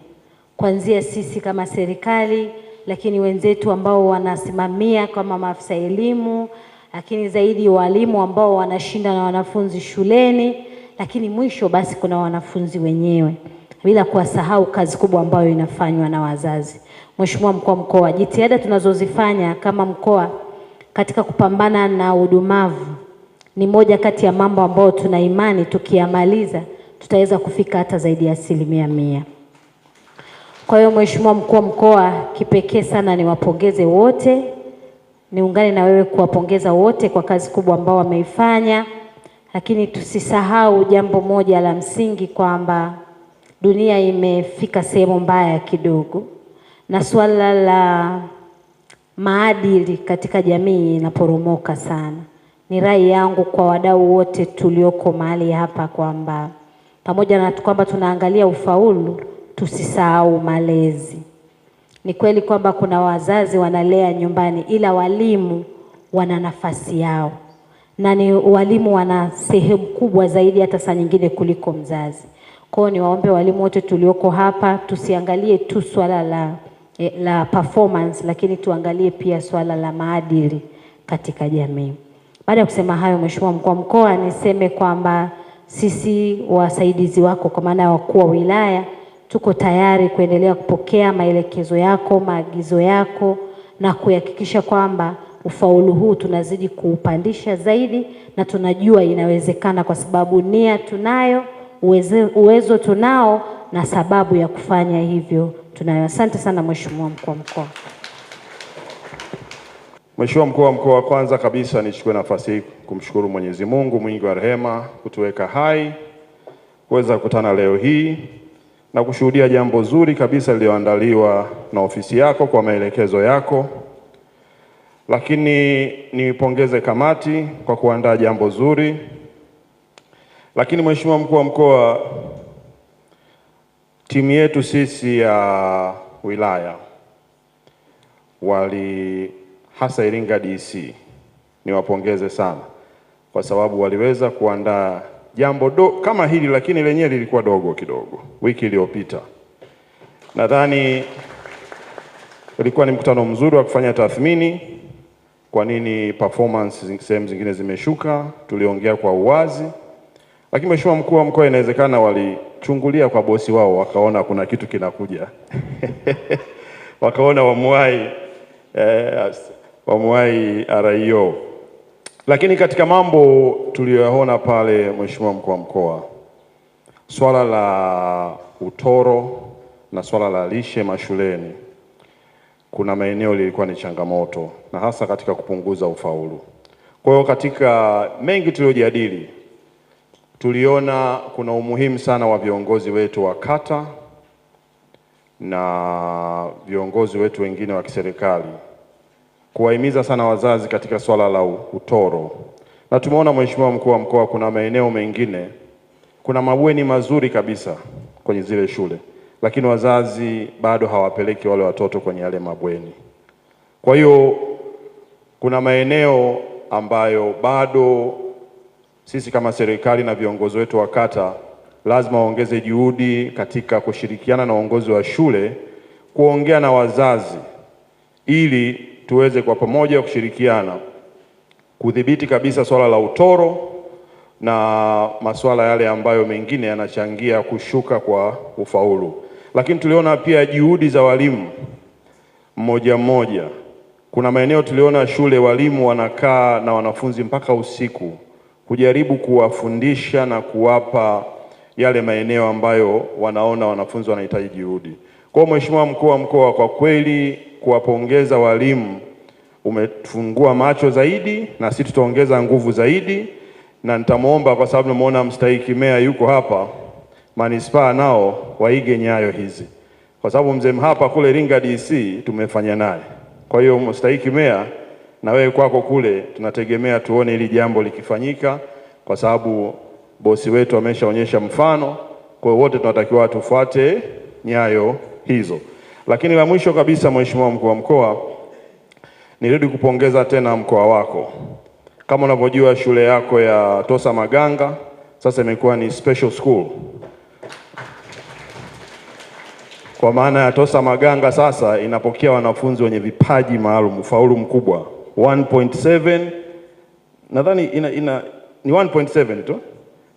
kuanzia sisi kama serikali, lakini wenzetu ambao wanasimamia kama maafisa elimu, lakini zaidi walimu ambao wanashinda na wanafunzi shuleni, lakini mwisho basi kuna wanafunzi wenyewe, bila kuwasahau kazi kubwa ambayo inafanywa na wazazi. Mheshimiwa mkuu wa mkoa, jitihada tunazozifanya kama mkoa katika kupambana na udumavu ni moja kati ya mambo ambayo tuna imani tukiyamaliza tutaweza kufika hata zaidi ya 100%. Kwa hiyo Mheshimiwa mkuu wa mkoa, kipekee sana niwapongeze wote, niungane na wewe kuwapongeza wote kwa kazi kubwa ambao wameifanya, lakini tusisahau jambo moja la msingi, kwamba dunia imefika sehemu mbaya kidogo na swala la maadili katika jamii inaporomoka sana. Ni rai yangu kwa wadau wote tulioko mahali hapa kwamba pamoja na kwamba tunaangalia ufaulu, tusisahau malezi. Ni kweli kwamba kuna wazazi wanalea nyumbani, ila walimu wana nafasi yao, na ni walimu wana sehemu kubwa zaidi hata saa nyingine kuliko mzazi. Kwa hiyo niwaombe walimu wote tulioko hapa tusiangalie tu swala la performance, lakini tuangalie pia swala la maadili katika jamii. Baada ya kusema hayo, Mheshimiwa mkuu wa mkoa, niseme kwamba sisi wasaidizi wako kwa maana ya wakuu wa wilaya tuko tayari kuendelea kupokea maelekezo yako, maagizo yako, na kuhakikisha kwamba ufaulu huu tunazidi kuupandisha zaidi, na tunajua inawezekana kwa sababu nia tunayo, uwezo tunao, na sababu ya kufanya hivyo tunayo. Asante sana Mheshimiwa mkuu wa mkoa. Mheshimiwa mkuu wa mkoa, kwanza kabisa nichukue nafasi hii kumshukuru Mwenyezi Mungu mwingi wa rehema kutuweka hai kuweza kukutana leo hii na kushuhudia jambo zuri kabisa lililoandaliwa na ofisi yako kwa maelekezo yako. Lakini nipongeze kamati kwa kuandaa jambo zuri. Lakini Mheshimiwa mkuu wa mkoa, timu yetu sisi ya wilaya hasa Iringa DC, niwapongeze sana kwa sababu waliweza kuandaa jambo kama hili, lakini lenyewe lilikuwa dogo kidogo wiki iliyopita. Nadhani ulikuwa ni mkutano mzuri wa kufanya tathmini kwa nini performance sehemu zingine zimeshuka. Tuliongea kwa uwazi, lakini Mheshimiwa mkuu wa mkoa, inawezekana walichungulia kwa bosi wao wakaona kuna kitu kinakuja wakaona wamuai RIO. Lakini katika mambo tuliyoyaona pale, Mheshimiwa mkuu wa mkoa, swala la utoro na swala la lishe mashuleni, kuna maeneo lilikuwa ni changamoto na hasa katika kupunguza ufaulu. Kwa hiyo katika mengi tuliyojadili, tuliona kuna umuhimu sana wa viongozi wetu wa kata na viongozi wetu wengine wa kiserikali kuwahimiza sana wazazi katika swala la utoro. Na tumeona Mheshimiwa Mkuu wa Mkoa, kuna maeneo mengine kuna mabweni mazuri kabisa kwenye zile shule, lakini wazazi bado hawapeleki wale watoto kwenye yale mabweni. Kwa hiyo kuna maeneo ambayo bado sisi kama serikali na viongozi wetu wa kata lazima waongeze juhudi katika kushirikiana na uongozi wa shule, kuongea na wazazi ili tuweze kwa pamoja kushirikiana kudhibiti kabisa swala la utoro na masuala yale ambayo mengine yanachangia kushuka kwa ufaulu. Lakini tuliona pia juhudi za walimu mmoja mmoja. Kuna maeneo tuliona shule walimu wanakaa na wanafunzi mpaka usiku kujaribu kuwafundisha na kuwapa yale maeneo ambayo wanaona wanafunzi wanahitaji juhudi. Kwa hiyo Mheshimiwa Mkuu wa Mkoa, kwa kweli kuwapongeza walimu, umefungua macho zaidi na sisi tutaongeza nguvu zaidi, na nitamuomba kwa sababu namuona mstahiki meya yuko hapa, manispaa nao waige nyayo hizi, kwa sababu mzee hapa kule Iringa DC tumefanya naye. Kwa hiyo mstahiki meya, na wewe kwako kule tunategemea tuone hili jambo likifanyika, kwa sababu bosi wetu ameshaonyesha mfano. Kwa hiyo wote tunatakiwa tufuate nyayo hizo. Lakini la mwisho kabisa, Mheshimiwa Mkuu wa Mkoa, nirudi kupongeza tena mkoa wako. Kama unavyojua shule yako ya Tosa Maganga sasa imekuwa ni special school. Kwa maana ya Tosa Maganga sasa inapokea wanafunzi wenye vipaji maalum, ufaulu mkubwa 1.7, nadhani ni 1.7 tu.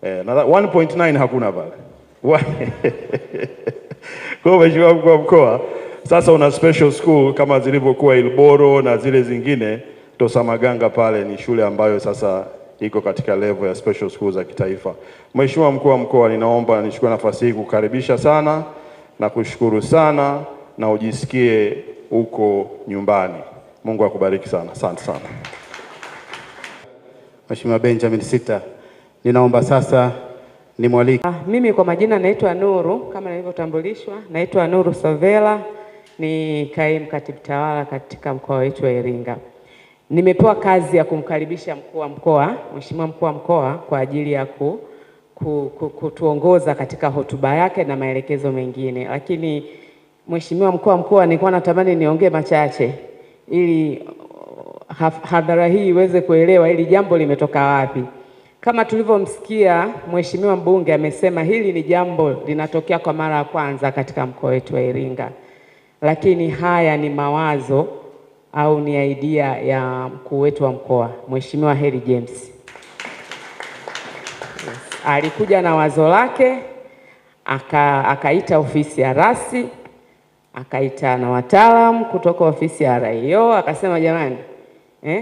Na 1.9 hakuna pale. Kwa Mheshimiwa Mkuu wa Mkoa, sasa una special school kama zilivyokuwa Ilboro na zile zingine. Tosa Maganga pale ni shule ambayo sasa iko katika level ya special schools za kitaifa. Mheshimiwa Mkuu wa Mkoa, ninaomba nichukue nafasi hii kukaribisha sana na kushukuru sana, na ujisikie uko nyumbani. Mungu akubariki sana. Asante sana. Mheshimiwa Benjamin Sita, ninaomba sasa nimwalike. Mimi kwa majina naitwa Nuru, kama nilivyotambulishwa, naitwa Nuru Savela, ni kaimu katibu tawala katika mkoa wetu wa Iringa. Nimepewa kazi ya kumkaribisha mkuu wa mkoa, Mheshimiwa Mkuu wa Mkoa, kwa ajili ya kutuongoza katika hotuba yake na maelekezo mengine. Lakini Mheshimiwa Mkuu wa Mkoa, nilikuwa natamani niongee machache ili hadhara hii iweze kuelewa hili jambo limetoka wapi. Kama tulivyomsikia Mheshimiwa mbunge amesema hili ni jambo linatokea kwa mara ya kwanza katika mkoa wetu wa Iringa. Lakini haya ni mawazo au ni idea ya mkuu wetu wa mkoa, Mheshimiwa Harry James. Alikuja na wazo lake, akaita ofisi ya rasi, akaita na wataalamu kutoka ofisi ya RIO, akasema jamani,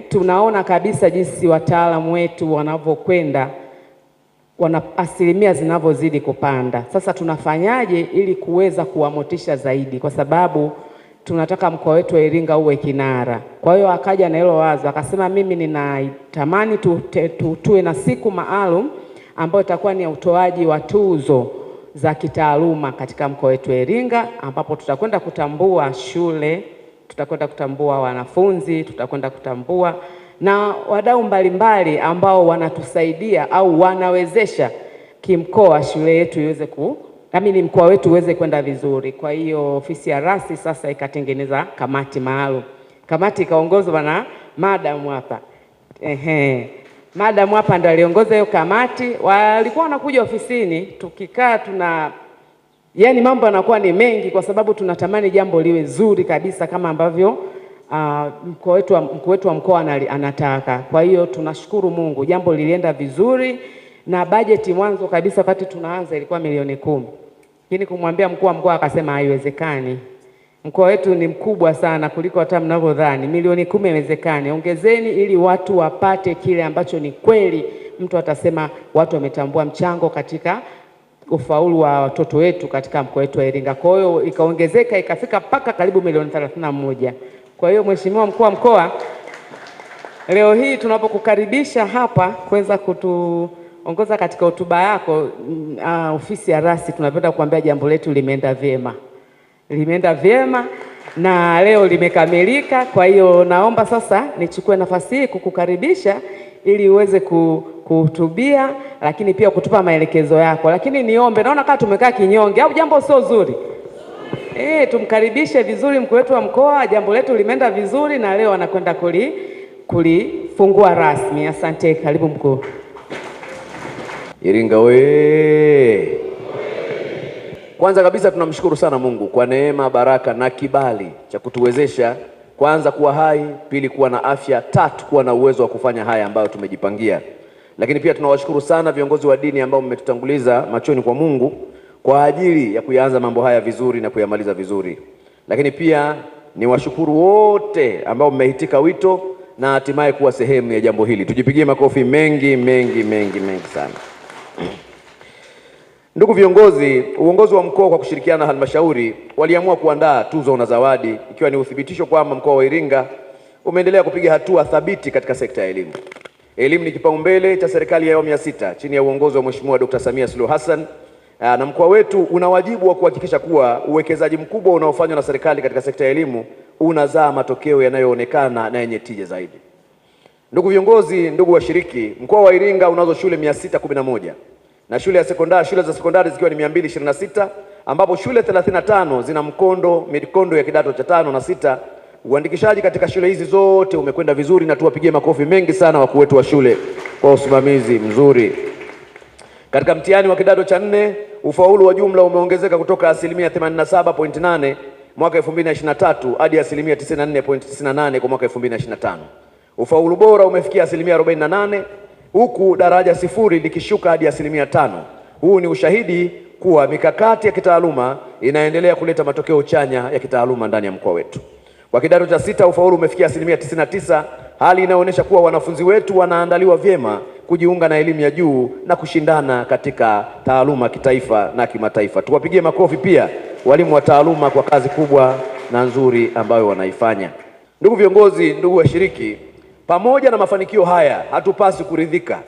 tunaona kabisa jinsi wataalamu wetu wanavyokwenda, asilimia zinavyozidi kupanda. Sasa tunafanyaje ili kuweza kuwamotisha zaidi, kwa sababu tunataka mkoa wetu wa Iringa uwe kinara. Kwa hiyo akaja na hilo wazo, akasema mimi ninatamani tuwe na siku maalum ambayo itakuwa ni utoaji wa tuzo za kitaaluma katika mkoa wetu wa Iringa, ambapo tutakwenda kutambua shule, tutakwenda kutambua wanafunzi, tutakwenda kutambua na wadau mbalimbali ambao wanatusaidia au wanawezesha kimkoa shule yetu iweze mkoa wetu uweze kwenda vizuri. Kwa hiyo ofisi ya rasi sasa ikatengeneza kamati maalum. Kamati ikaongozwa na madam hapa. Madam hapa ndo aliongoza hiyo kamati. Walikuwa wanakuja ofisini, tukikaa yani mambo yanakuwa ni mengi, kwa sababu tunatamani jambo liwe zuri kabisa kama ambavyo mkuu wetu wa mkoa anataka. Kwa hiyo tunashukuru Mungu, jambo lilienda vizuri, na bajeti mwanzo kabisa wakati tunaanza ilikuwa milioni 10. Lakini kumwambia mkuu wa mkoa akasema haiwezekani. Mkoa wetu ni mkubwa sana kuliko hata mnavyodhani. Milioni 10 haiwezekani. Ongezeni ili watu wapate kile ambacho ni kweli. Mtu atasema watu wametambua mchango katika ufaulu wa watoto wetu katika mkoa wetu wa Iringa. Kwa hiyo ikaongezeka ikafika mpaka karibu milioni 31. Kwa hiyo Mheshimiwa Mkuu wa Mkoa, leo hii tunapokukaribisha hapa kuweza kutuongoza katika hotuba yako, ofisi ya Rasi, tunapenda kuambia jambo letu limeenda vyema. Limeenda vyema na leo limekamilika. Kwa hiyo naomba sasa nichukue nafasi hii kukukaribisha ili uweze kuhutubia, lakini pia kutupa maelekezo yako. Lakini niombe, naona kama tumekaa kinyonge au jambo sio zuri. Tumkaribishe vizuri mkuu wetu wa mkoa, jambo letu limeenda vizuri na leo anakwenda kulifungua rasmi. Asante, karibu mkuu. Iringa we! Kwanza kabisa tunamshukuru sana Mungu kwa neema, baraka na kibali cha kutuwezesha kwanza kuwa hai, pili kuwa na afya, tatu kuwa na uwezo wa kufanya haya ambayo tumejipangia. Lakini pia tunawashukuru sana viongozi wa dini ambao mmetutanguliza machoni kwa Mungu kwa ajili ya kuyaanza mambo haya vizuri na kuyamaliza vizuri. Lakini pia ni washukuru wote ambao mmeitika wito na hatimaye kuwa sehemu ya jambo hili. Tujipigie makofi mengi mengi mengi mengi sana. Ndugu viongozi, uongozi wa mkoa kwa kushirikiana na halmashauri waliamua kuandaa tuzo na zawadi, ikiwa ni uthibitisho kwamba mkoa wa Iringa umeendelea kupiga hatua thabiti katika sekta ya elimu. Elimu ni kipaumbele cha serikali ya awamu ya 6 chini ya uongozi wa Mheshimiwa Dr. Samia Suluhu Hassan, na mkoa wetu una wajibu wa kuhakikisha kuwa uwekezaji mkubwa unaofanywa na serikali katika sekta ya elimu unazaa matokeo yanayoonekana na yenye tija zaidi. Ndugu viongozi, ndugu washiriki, mkoa wa Iringa unazo shule 611 na shule za sekondari zikiwa ni 226, ambapo shule 35 zina mikondo ya kidato cha 5 na 6. Uandikishaji katika shule hizi zote umekwenda vizuri na tuwapigie makofi mengi sana wakuu wetu wa shule kwa usimamizi mzuri. Katika mtihani wa kidato cha 4, ufaulu wa jumla umeongezeka kutoka 87.8 mwaka 2023 hadi 94.98 kwa mwaka 2025. Ufaulu bora umefikia 48, huku daraja 0 likishuka hadi 5. Huu ni ushahidi kuwa mikakati ya kitaaluma inaendelea kuleta matokeo chanya ya kitaaluma ndani ya mkoa wetu. Kwa kidato cha 6 ufaulu umefikia 99, hali inaonyesha kuwa wanafunzi wetu wanaandaliwa vyema kujiunga na elimu ya juu na kushindana katika taaluma kitaifa na kimataifa. Tuwapigie makofi pia walimu wa taaluma kwa kazi kubwa na nzuri ambayo wanaifanya. Ndugu viongozi, ndugu washiriki, pamoja na mafanikio haya hatupasi kuridhika.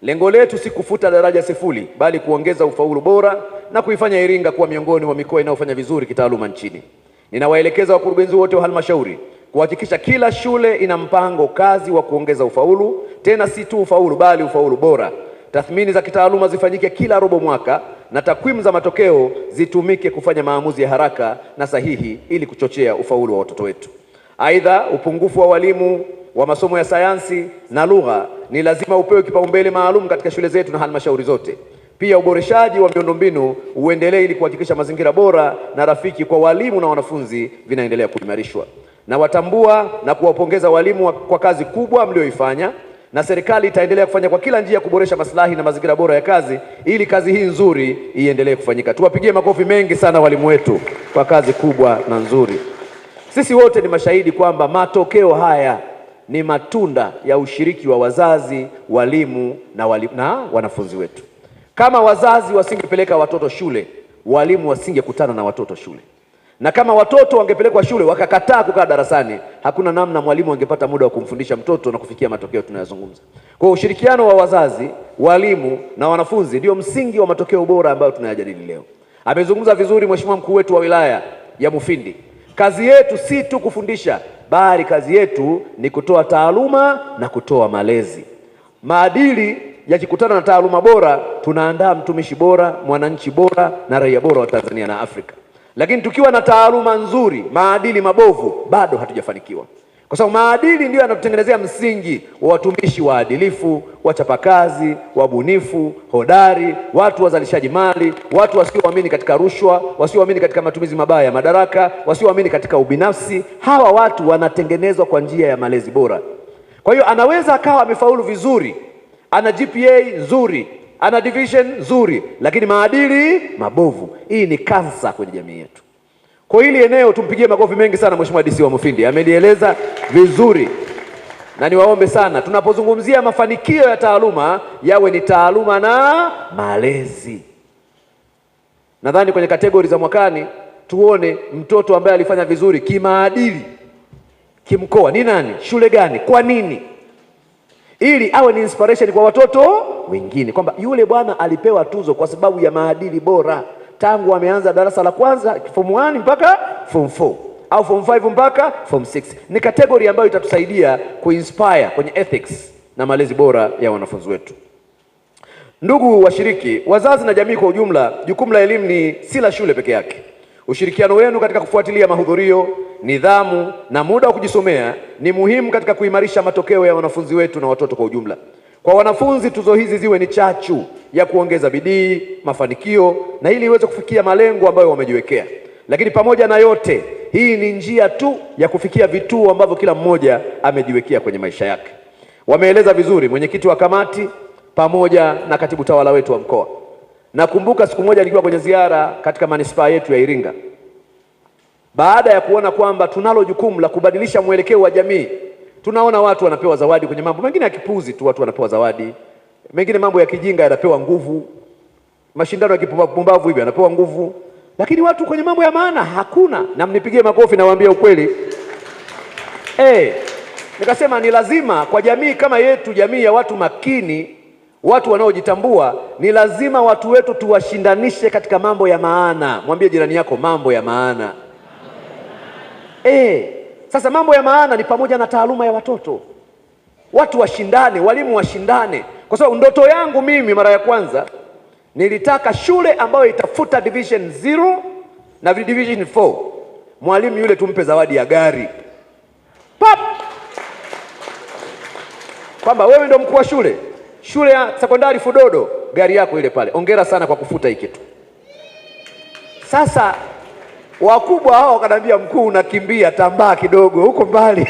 Lengo letu si kufuta daraja 0, bali kuongeza ufaulu bora na kuifanya Iringa kuwa miongoni mwa mikoa inayofanya vizuri kitaaluma nchini. Ninawaelekeza wakurugenzi wote wa halmashauri kuhakikisha kila shule ina mpango kazi wa kuongeza ufaulu, tena si tu ufaulu bali ufaulu bora. Tathmini za kitaaluma zifanyike kila robo mwaka na takwimu za matokeo zitumike kufanya maamuzi ya haraka na sahihi ili kuchochea ufaulu wa watoto wetu. Aidha, upungufu wa walimu wa masomo ya sayansi na lugha ni lazima upewe kipaumbele maalum katika shule zetu na halmashauri zote. Pia uboreshaji wa miundombinu uendelee ili kuhakikisha mazingira bora na rafiki kwa walimu na wanafunzi vinaendelea kuimarishwa. Na watambua na kuwapongeza walimu kwa kazi kubwa mlioifanya, na serikali itaendelea kufanya kwa kila njia kuboresha maslahi na mazingira bora ya kazi ili kazi hii nzuri iendelee kufanyika. Tuwapigie makofi mengi sana walimu wetu kwa kazi kubwa na nzuri. Sisi wote ni mashahidi kwamba matokeo haya ni matunda ya ushiriki wa wazazi, walimu na wanafunzi wetu. Kama wazazi wasingepeleka watoto shule, walimu wasingekutana na watoto shule. Na kama watoto wangepelekwa shule wakakataa kukaa darasani, hakuna namna mwalimu angepata muda wa kumfundisha mtoto na kufikia matokeo tunayozungumza. Kwa ushirikiano wa wazazi, walimu na wanafunzi ndio msingi wa matokeo bora ambayo tunayajadili leo. Amezungumza vizuri Mheshimiwa mkuu wetu wa wilaya ya Mufindi. Kazi yetu si tu kufundisha, bali kazi yetu ni kutoa taaluma na kutoa malezi. Maadili yakikutana na taaluma bora, tunaandaa mtumishi bora, mwananchi bora na raia bora wa Tanzania na Afrika. Lakini tukiwa na taaluma nzuri, maadili mabovu, bado hatujafanikiwa. Kwa sababu maadili ndio yanatutengenezea msingi wa watumishi waadilifu, wachapakazi, wabunifu, hodari, watu wazalishaji mali, watu wasioamini katika rushwa, wasioamini katika matumizi mabaya ya madaraka, wasioamini katika ubinafsi. Hawa watu wanatengenezwa kwa njia ya malezi bora. Kwa hiyo anaweza akawa amefaulu vizuri, ana GPA nzuri, ana division nzuri, lakini maadili mabovu. Hii ni kansa kwenye jamii yetu. Kwa hili eneo tumpigie makofi mengi sana Mheshimiwa DC wa Mufindi. Amelieleza vizuri. Na niwaombe sana, tunapozungumzia mafanikio ya taaluma, yawe ni taaluma na malezi. Nadhani kwenye kategori za mwakani tuone mtoto ambaye alifanya vizuri kimaadili kimkoa ni nani, shule gani, kwa nini, ili awe ni inspiration kwa watoto wengine kwamba yule bwana alipewa tuzo kwa sababu ya maadili bora tangu ameanza darasa la kwanza form 1 mpaka form 4 au form 5 mpaka form 6. Ni kategori ambayo itatusaidia kuinspire kwenye ethics na malezi bora ya wanafunzi wetu. Ndugu washiriki, wazazi na jamii kwa ujumla, jukumu la elimu ni si la shule peke yake. Ushirikiano wenu katika kufuatilia mahudhurio, nidhamu na muda wa kujisomea ni muhimu katika kuimarisha matokeo ya wanafunzi wetu na watoto kwa ujumla. Kwa wanafunzi, tuzo hizi ziwe ni chachu ya kuongeza bidii, mafanikio na ili iweze kufikia malengo ambayo wamejiwekea. Lakini pamoja na yote, hii ni njia tu ya kufikia vituo ambavyo kila mmoja amejiwekea kwenye maisha yake. Wameeleza vizuri mwenyekiti wa kamati pamoja na katibu tawala wetu wa mkoa. Nakumbuka siku moja nilikuwa kwenye ziara katika manispaa yetu ya Iringa. Baada ya kuona kwamba tunalo jukumu la kubadilisha mwelekeo wa jamii, tunaona watu wanapewa zawadi kwenye mambo mengine ya kipuzi tu, watu wanapewa zawadi, mengine mambo ya kijinga yanapewa nguvu, mashindano ya kipumbavu hivi yanapewa nguvu, lakini watu kwenye mambo ya maana hakuna. Na mnipigie makofi, nawaambia ukweli. Nikasema ni lazima kwa jamii kama yetu, jamii ya watu makini, watu wanaojitambua, ni lazima watu wetu tuwashindanishe katika mambo ya maana. Mwambie jirani yako mambo ya maana. Sasa mambo ya maana ni pamoja na taaluma ya watoto. Watu washindane, walimu washindane. Kwa sababu ndoto yangu mimi mara ya kwanza nilitaka shule ambayo itafuta division 0 na division 4. Mwalimu yule tumpe zawadi ya gari. Pap! Kwamba wewe ndio mkuu wa shule ya sekondari Fudodo, gari yako ile pale. Hongera sana kwa kufuta hii kitu. Sasa wakubwa hao wakaniambia, mkuu unakimbia, tambaa kidogo huko mbali.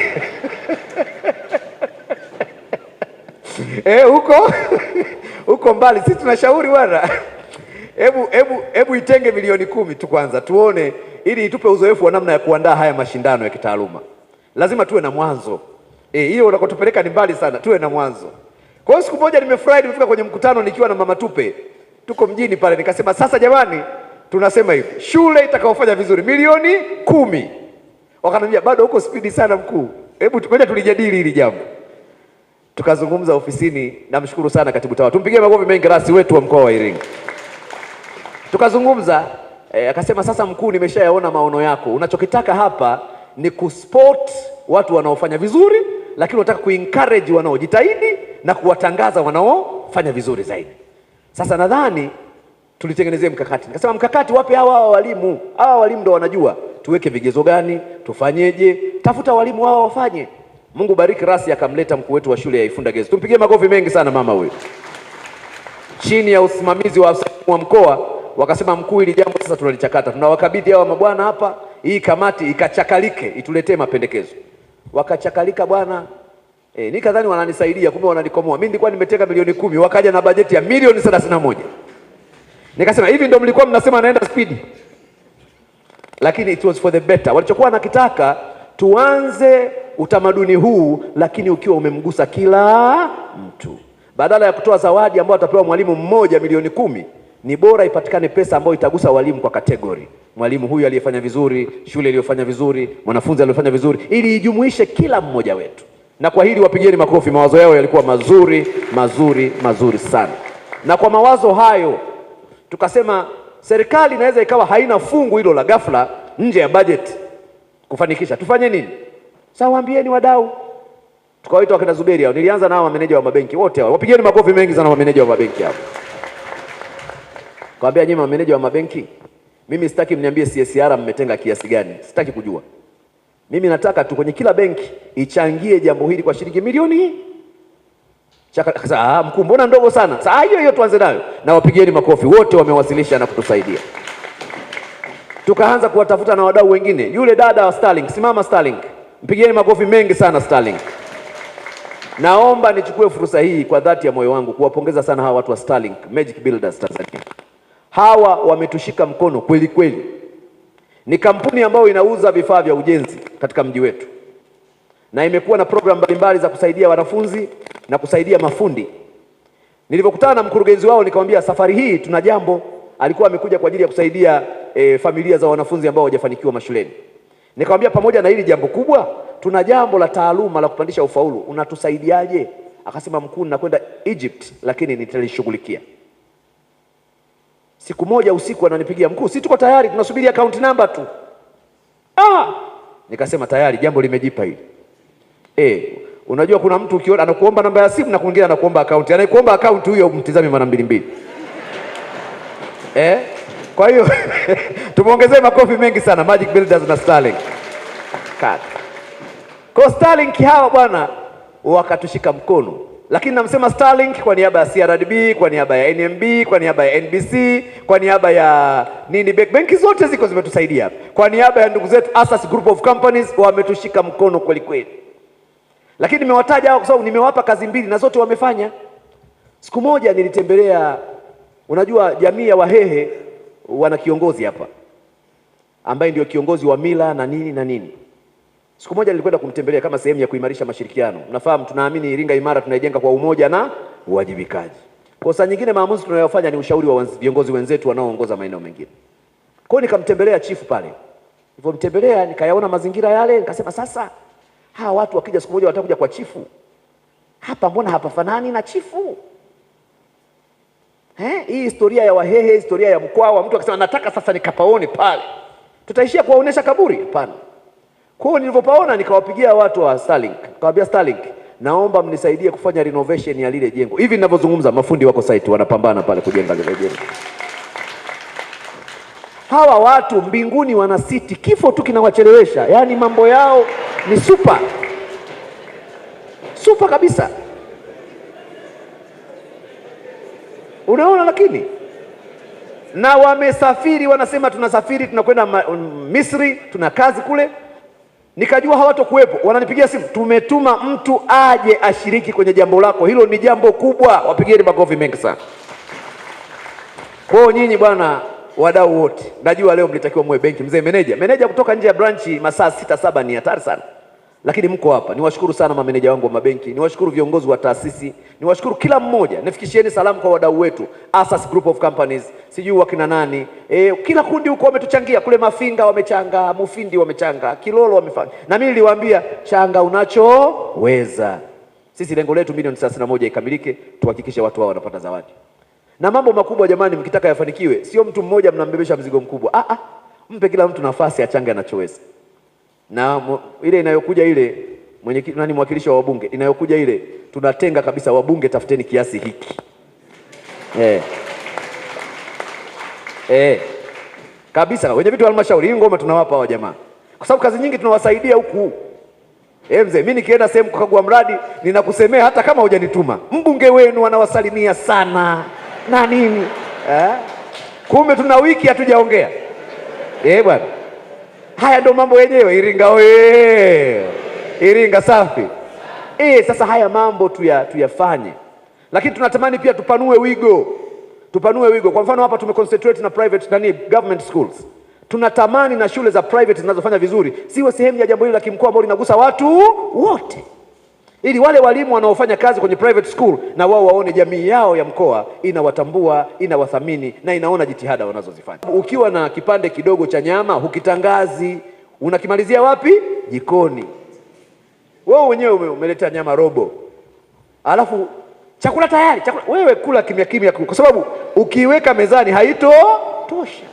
Huko mbali sisi tunashauri bwana. Hebu itenge milioni 10 tu kwanza tuone, ili itupe uzoefu wa namna ya kuandaa haya mashindano ya kitaaluma. Lazima tuwe na mwanzo. Hiyo unakotupeleka ni mbali sana, tuwe na mwanzo. Kwa hiyo siku moja nimefurahi, nimefika kwenye mkutano nikiwa na Mama Tupe. Tuko mjini pale, nikasema sasa jamani, tunasema hivi, shule itakaofanya vizuri milioni 10. Wakaniambia bado huko spidi sana mkuu. Hebu ngoja tulijadili hili jambo. Tukazungumza ofisini, namshukuru sana katibu tawala. Tumpigie makofi mengi rasi wetu wa mkoa wa Iringa. Tukazungumza, akasema sasa mkuu, nimeshayaona maono yako. Unachokitaka hapa ni kusport watu wanaofanya vizuri, lakini unataka kuencourage wanaojitahidi na kuwatangaza wanaofanya vizuri zaidi. Sasa nadhani tulitengenezea mkakati. Nikasema mkakati wapi hawa walimu? Hawa walimu ndio wanajua tuweke vigezo gani, tufanyeje, tafuta walimu hao wafanye. Mungu bariki rasi akamleta mkuu wetu wa shule ya Ifunda Girls. Tumpigie makofi mengi sana mama huyu. Chini ya usimamizi wa mkoa wakasema, mkuu, hili jambo sasa tunalichakata. Tunawakabidhi hawa mabwana hapa, hii kamati ikachakalike, ituletee mapendekezo. Wakachakalika bwana. Nikadhani wananisaidia, kumbe wananikomoa. Mimi nilikuwa nimeteka milioni 10, wakaja na bajeti ya milioni 31. Nikasema hivi ndio mlikuwa mnasema naenda speed. Lakini it was for the better. Walichokuwa nakitaka tuanze utamaduni huu, lakini ukiwa umemgusa kila mtu. Badala ya kutoa zawadi ambayo atapewa mwalimu mmoja milioni 10, ni bora ipatikane pesa ambayo itagusa walimu kwa kategori. Mwalimu huyu aliyefanya vizuri, shule iliyofanya vizuri, mwanafunzi aliyofanya vizuri, ili ijumuishe kila mmoja wetu. Na kwa hili wapigieni makofi, mawazo yao yalikuwa mazuri sana. Na kwa mawazo hayo tukasema serikali inaweza ikawa haina fungu hilo la ghafla nje ya budget kufanikisha. Tufanye nini? Sasa waambieni wadau. Tukawaita wakina Zuberi hao. Nilianza nao mameneja wa mabenki wote hao. Wapigieni makofi mengi sana mameneja wa mabenki hao. Kaambia nyinyi mameneja wa mabenki, mimi sitaki mniambie CSR mmetenga kiasi gani. Sitaki kujua. Mimi nataka tu kwenye kila benki ichangie jambo hili kwa shilingi milioni. Mkuu, mbona ndogo sana? Sasa hiyo tuanze nayo. Na wapigieni makofi, wote wamewasilisha na kutusaidia. Tukaanza kuwatafuta na wadau wengine. Yule dada wa Starlink, simama Starlink. Mpigieni makofi mengi sana Starlink. Naomba nichukue fursa hii kwa dhati ya moyo wangu kuwapongeza sana hawa watu wa Starlink, Magic Builders Tanzania. Hawa wametushika mkono kweli kweli. Ni kampuni ambayo inauza vifaa vya ujenzi katika mji wetu. Na imekuwa na program mbalimbali za kusaidia wanafunzi na kusaidia mafundi. Nilipokutana na mkurugenzi wao nikamwambia, safari hii tuna jambo. alikuwa amekuja kwa ajili ya kusaidia familia za wanafunzi ambao hawajafanikiwa mashuleni. Nikamwambia pamoja na hili jambo kubwa, tuna jambo la taaluma la kupandisha ufaulu, unatusaidiaje? Akasema, mkuu, nakwenda Egypt lakini nitalishughulikia. Siku moja usiku ananipigia, mkuu, si tuko tayari, tunasubiri account number tu. Nikasema tayari jambo limejipa hili. Unajua kuna mtu ukiona anakuomba namba ya simu na mwingine anakuomba account. Anayekuomba account huyo mtizame mara mbili. Kwa hiyo tumuongezee makofi mengi sana Magic Builders na Starlink. Kwa Starlink hawa bwana wakatushika mkono. Lakini namsema Starlink kwa niaba ya CRDB, kwa niaba ya NMB, kwa niaba ya NBC, kwa niaba ya benki zote ziko zimetusaidia. Kwa niaba ya ndugu zetu Asas Group of Companies wametushika mkono kweli kweli. Lakini nimewataja hao kwa sababu nimewapa kazi mbili na zote wamefanya. Siku moja nilitembelea, unajua jamii ya Wahehe wana kiongozi hapa ambaye ndio kiongozi wa mila na nini. Siku moja nilikwenda kumtembelea kama sehemu ya kuimarisha mashirikiano. Mnafahamu tunaamini Iringa imara tunaijenga kwa umoja na uwajibikaji. Kwa saa nyingine maamuzi tunayofanya ni ushauri wa viongozi wenzetu wanaoongoza maeneo mengine. Kwa hiyo nikamtembelea chifu pale. Nilipomtembelea nikayaona mazingira yale, nikasema sasa hawa watu wakija siku moja watakuja kwa chifu. Hapa mbona hapafanani na chifu? Hii historia ya Wahehe, historia ya Mkwawa, mtu akisema nataka sasa nikapaone pale, tutaishia kuwaonesha kaburi? Hapana. Kwa hiyo nilipopaona nikawapigia watu wa Starlink. Nikamwambia Starlink, naomba mnisaidie kufanya renovation ya lile jengo. Hivi ninavyozungumza mafundi wako site wanapambana pale kujenga lile jengo. Hawa watu mbinguni wana siti, kifo tu kinawachelewesha. Yaani mambo yao ni super kabisa. Unaona, lakini na wamesafiri, wanasema tunasafiri tunakwenda Misri, tuna kazi kule. Nikajua hawatokuwepo, wananipigia simu, tumetuma mtu aje ashiriki kwenye jambo lako. Hilo ni jambo kubwa, wapigieni makofi mengi sana. Kwa nyinyi bwana wadau wote, najua leo mlitakiwa muwe benki. Mzee meneja kutoka nje ya branchi masaa 6-7 ni hatari sana. Lakini mko hapa. Niwashukuru sana mameneja wangu wa mabenki, niwashukuru viongozi wa taasisi, niwashukuru kila mmoja. Nifikishieni salamu kwa wadau wetu, Asas Group of Companies, sijui wakina nani. Kila kundi huko wametuchangia, kule Mafinga wamechanga, Mufindi wamechanga, Kilolo wamefanya. Na mimi niliwaambia changa unachoweza. Sisi lengo letu milioni 31 ikamilike, tuhakikishe watu hao wanapata zawadi. Na mambo makubwa jamani, mkitaka yafanikiwe, sio mtu mmoja mnambebesha mzigo mkubwa. Mpe kila mtu nafasi achange anachoweza. Na ile inayokuja ile mwakilishi wa wabunge inayokuja ile tunatenga kabisa, wabunge tafuteni kiasi hiki. Kabisa wenye vitu wa halmashauri, hii ngoma tunawapa hawa jamaa. Kwa sababu kazi nyingi tunawasaidia huku. Mzee, mimi nikienda sehemu kukagua mradi ninakusemea hata kama hujanituma. Mbunge wenu anawasalimia sana na nini. Kumbe tuna wiki hatujaongea. Bwana. Haya ndo mambo yenyewe. Iringa oye! Iringa safi. Sasa haya mambo tuyafanye. Lakini tunatamani pia tupanue wigo. Kwa mfano hapa tumeconcentrate na private government schools. Tunatamani na shule za private zinazofanya vizuri siwe sehemu ya jambo hili la kimkoa ambalo linagusa watu wote. Ili wale walimu wanaofanya kazi kwenye private school na wao waone jamii yao ya mkoa inawatambua, inawathamini na inaona jitihada wanazozifanya. Ukiwa na kipande kidogo cha nyama hukitangazi, unakimalizia wapi? Jikoni. Wewe wenyewe umeleta nyama robo, alafu chakula tayari, wewe kula kimya kwa sababu ukiweka mezani haitotosha.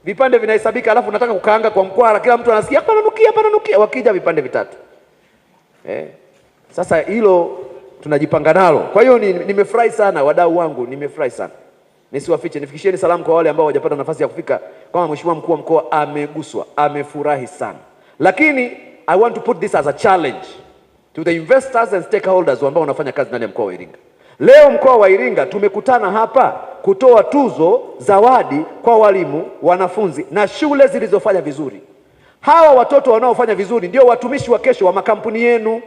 Vipande vinahesabika, alafu nataka kukaanga kwa mkwara, kila mtu anasikia hapa nanukia, wakija vipande vitatu. Sasa hilo tunajipanga nalo. Kwa hiyo nimefurahi sana wadau wangu, nimefurahi sana. Nisiwafiche, nifikishieni salamu kwa wale ambao hawajapata nafasi ya kufika, kama Mheshimiwa Mkuu wa Mkoa ameguswa, amefurahi sana. Lakini I want to put this as a challenge to the investors and stakeholders ambao wanafanya kazi ndani ya mkoa wa Iringa. Leo mkoa wa Iringa tumekutana hapa kutoa tuzo, zawadi kwa walimu, wanafunzi na shule zilizofanya vizuri. Hawa watoto wanaofanya vizuri ndio watumishi wa kesho wa makampuni yenu,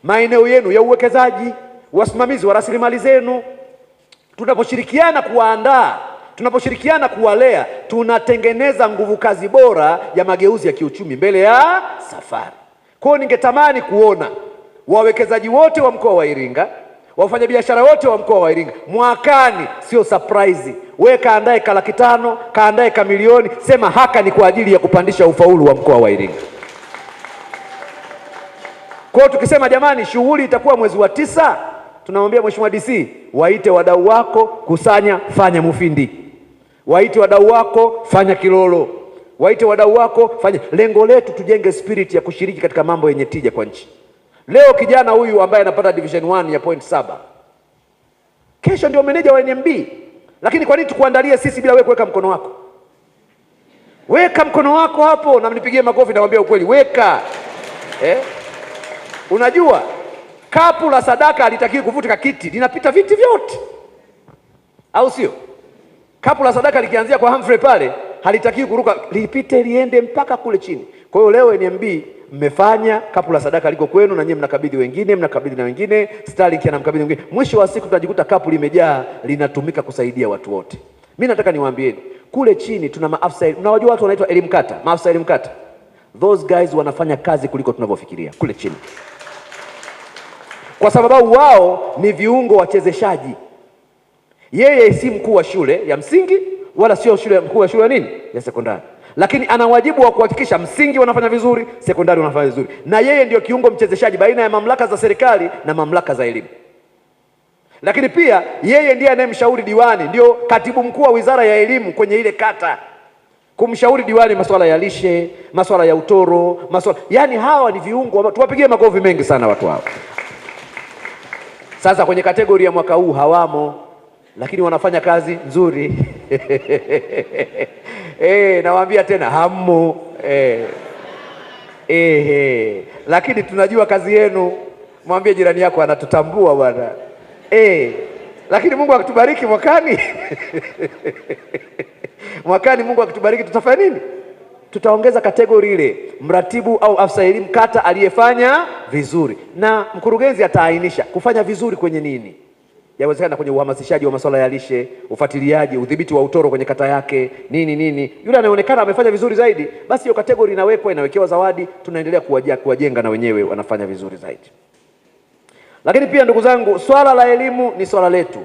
maeneo yenu ya uwekezaji, wasimamizi wa rasilimali zenu. Tunaposhirikiana kuwaandaa, tunaposhirikiana kuwalea, tunatengeneza nguvu kazi bora ya mageuzi ya kiuchumi mbele ya safari. Kwa hiyo ningetamani kuona wawekezaji wote wa mkoa wa Iringa, Wafanyabiashara wote wa mkoa wa Iringa, mwakani sio surprise. Wewe kaandae ka 500,000, kaandae ka milioni, sema haka ni kwa ajili ya kupandisha ufaulu wa mkoa wa Iringa. Kwa hiyo tukisema jamani, shughuli itakuwa mwezi wa 9, tunamwambia Mheshimiwa DC, waite wadau wako, kusanya, fanya Mufindi. Waite wadau wako, fanya Kilolo. Waite wadau wako, fanya. Lengo letu tujenge spirit ya kushiriki katika mambo yenye tija kwa nchi. Leo kijana huyu ambaye anapata division 1 ya point 7, kesho ndio meneja wa NMB. Lakini kwa nini tukuandalie sisi bila wewe kuweka mkono wako? Weka mkono wako hapo na mnipigie makofi, nawaambia ukweli, weka. Unajua kapu la sadaka halitakiwi kuvutika kiti, linapita viti vyote, au sio? Kapu la sadaka likianzia kwa Humphrey pale halitakiwi kuruka, lipite liende mpaka kule chini. Kwa hiyo leo NMB mmefanya, kapu la sadaka liko kwenu, na nyinyi mnakabidhi wengine, mnakabidhi na wengine, Starlink anamkabidhi wengine. Mwisho wa siku tutajikuta kapu limejaa, linatumika kusaidia watu wote. Mimi nataka niwaambieni, kule chini tuna maafisa, mnawajua watu wanaitwa elimu kata, maafisa elimu kata. Those guys wanafanya kazi kuliko tunavyofikiria kule chini, kwa sababu wao ni viungo wachezeshaji. Yeye si mkuu wa shule ya msingi wala sio mkuu wa shule ya nini, ya sekondari, lakini ana wajibu wa kuhakikisha msingi wanafanya vizuri, sekondari wanafanya vizuri, na yeye ndio kiungo mchezeshaji baina ya mamlaka za serikali na mamlaka za elimu. Lakini pia yeye ndiye anayemshauri diwani, ndio katibu mkuu wa wizara ya elimu kwenye ile kata, kumshauri diwani masuala ya lishe, masuala ya utoro, yani hawa ni viungo. Tuwapigie makofi mengi sana watu hao. Sasa kwenye kategori ya mwaka huu hawamo, lakini wanafanya kazi nzuri. Nawaambia tena hammo. Lakini tunajua kazi yenu. Mwambie jirani yako anatutambua bwana. Lakini Mungu akitubariki mwakani mwakani Mungu akitubariki tutafanya nini? Tutaongeza kategori ile, mratibu au afisa elimu kata aliyefanya vizuri, na mkurugenzi ataainisha kufanya vizuri kwenye nini. Yawezekana kwenye uhamasishaji wa masuala ya lishe, ufuatiliaji, udhibiti wa utoro kwenye kata yake, nini. Yule anaonekana amefanya vizuri zaidi, basi hiyo kategori inawekwa, inawekewa zawadi, tunaendelea kuwajenga na wenyewe wanafanya vizuri zaidi. Lakini pia ndugu zangu, swala la elimu ni swala letu.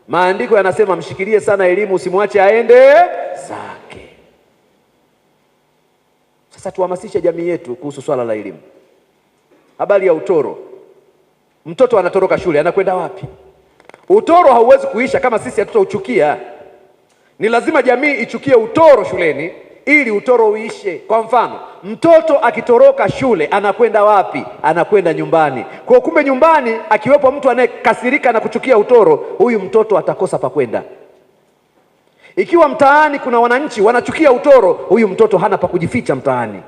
Maandiko yanasema mshikilie sana elimu, usimwache aende zake. Sasa tuhamasishe jamii yetu kuhusu swala la elimu. Habari ya utoro. Mtoto anatoroka shule, anakwenda wapi? Utoro hauwezi kuisha kama sisi hatutauchukia. Ni lazima jamii ichukie utoro shuleni ili utoro uishe. Kwa mfano, mtoto akitoroka shule anakwenda wapi? Anakwenda nyumbani. Kwa kumbe nyumbani akiwepo mtu anayekasirika na kuchukia utoro, huyu mtoto atakosa pa kwenda. Ikiwa mtaani kuna wananchi wanachukia utoro, huyu mtoto hana pa kujificha mtaani.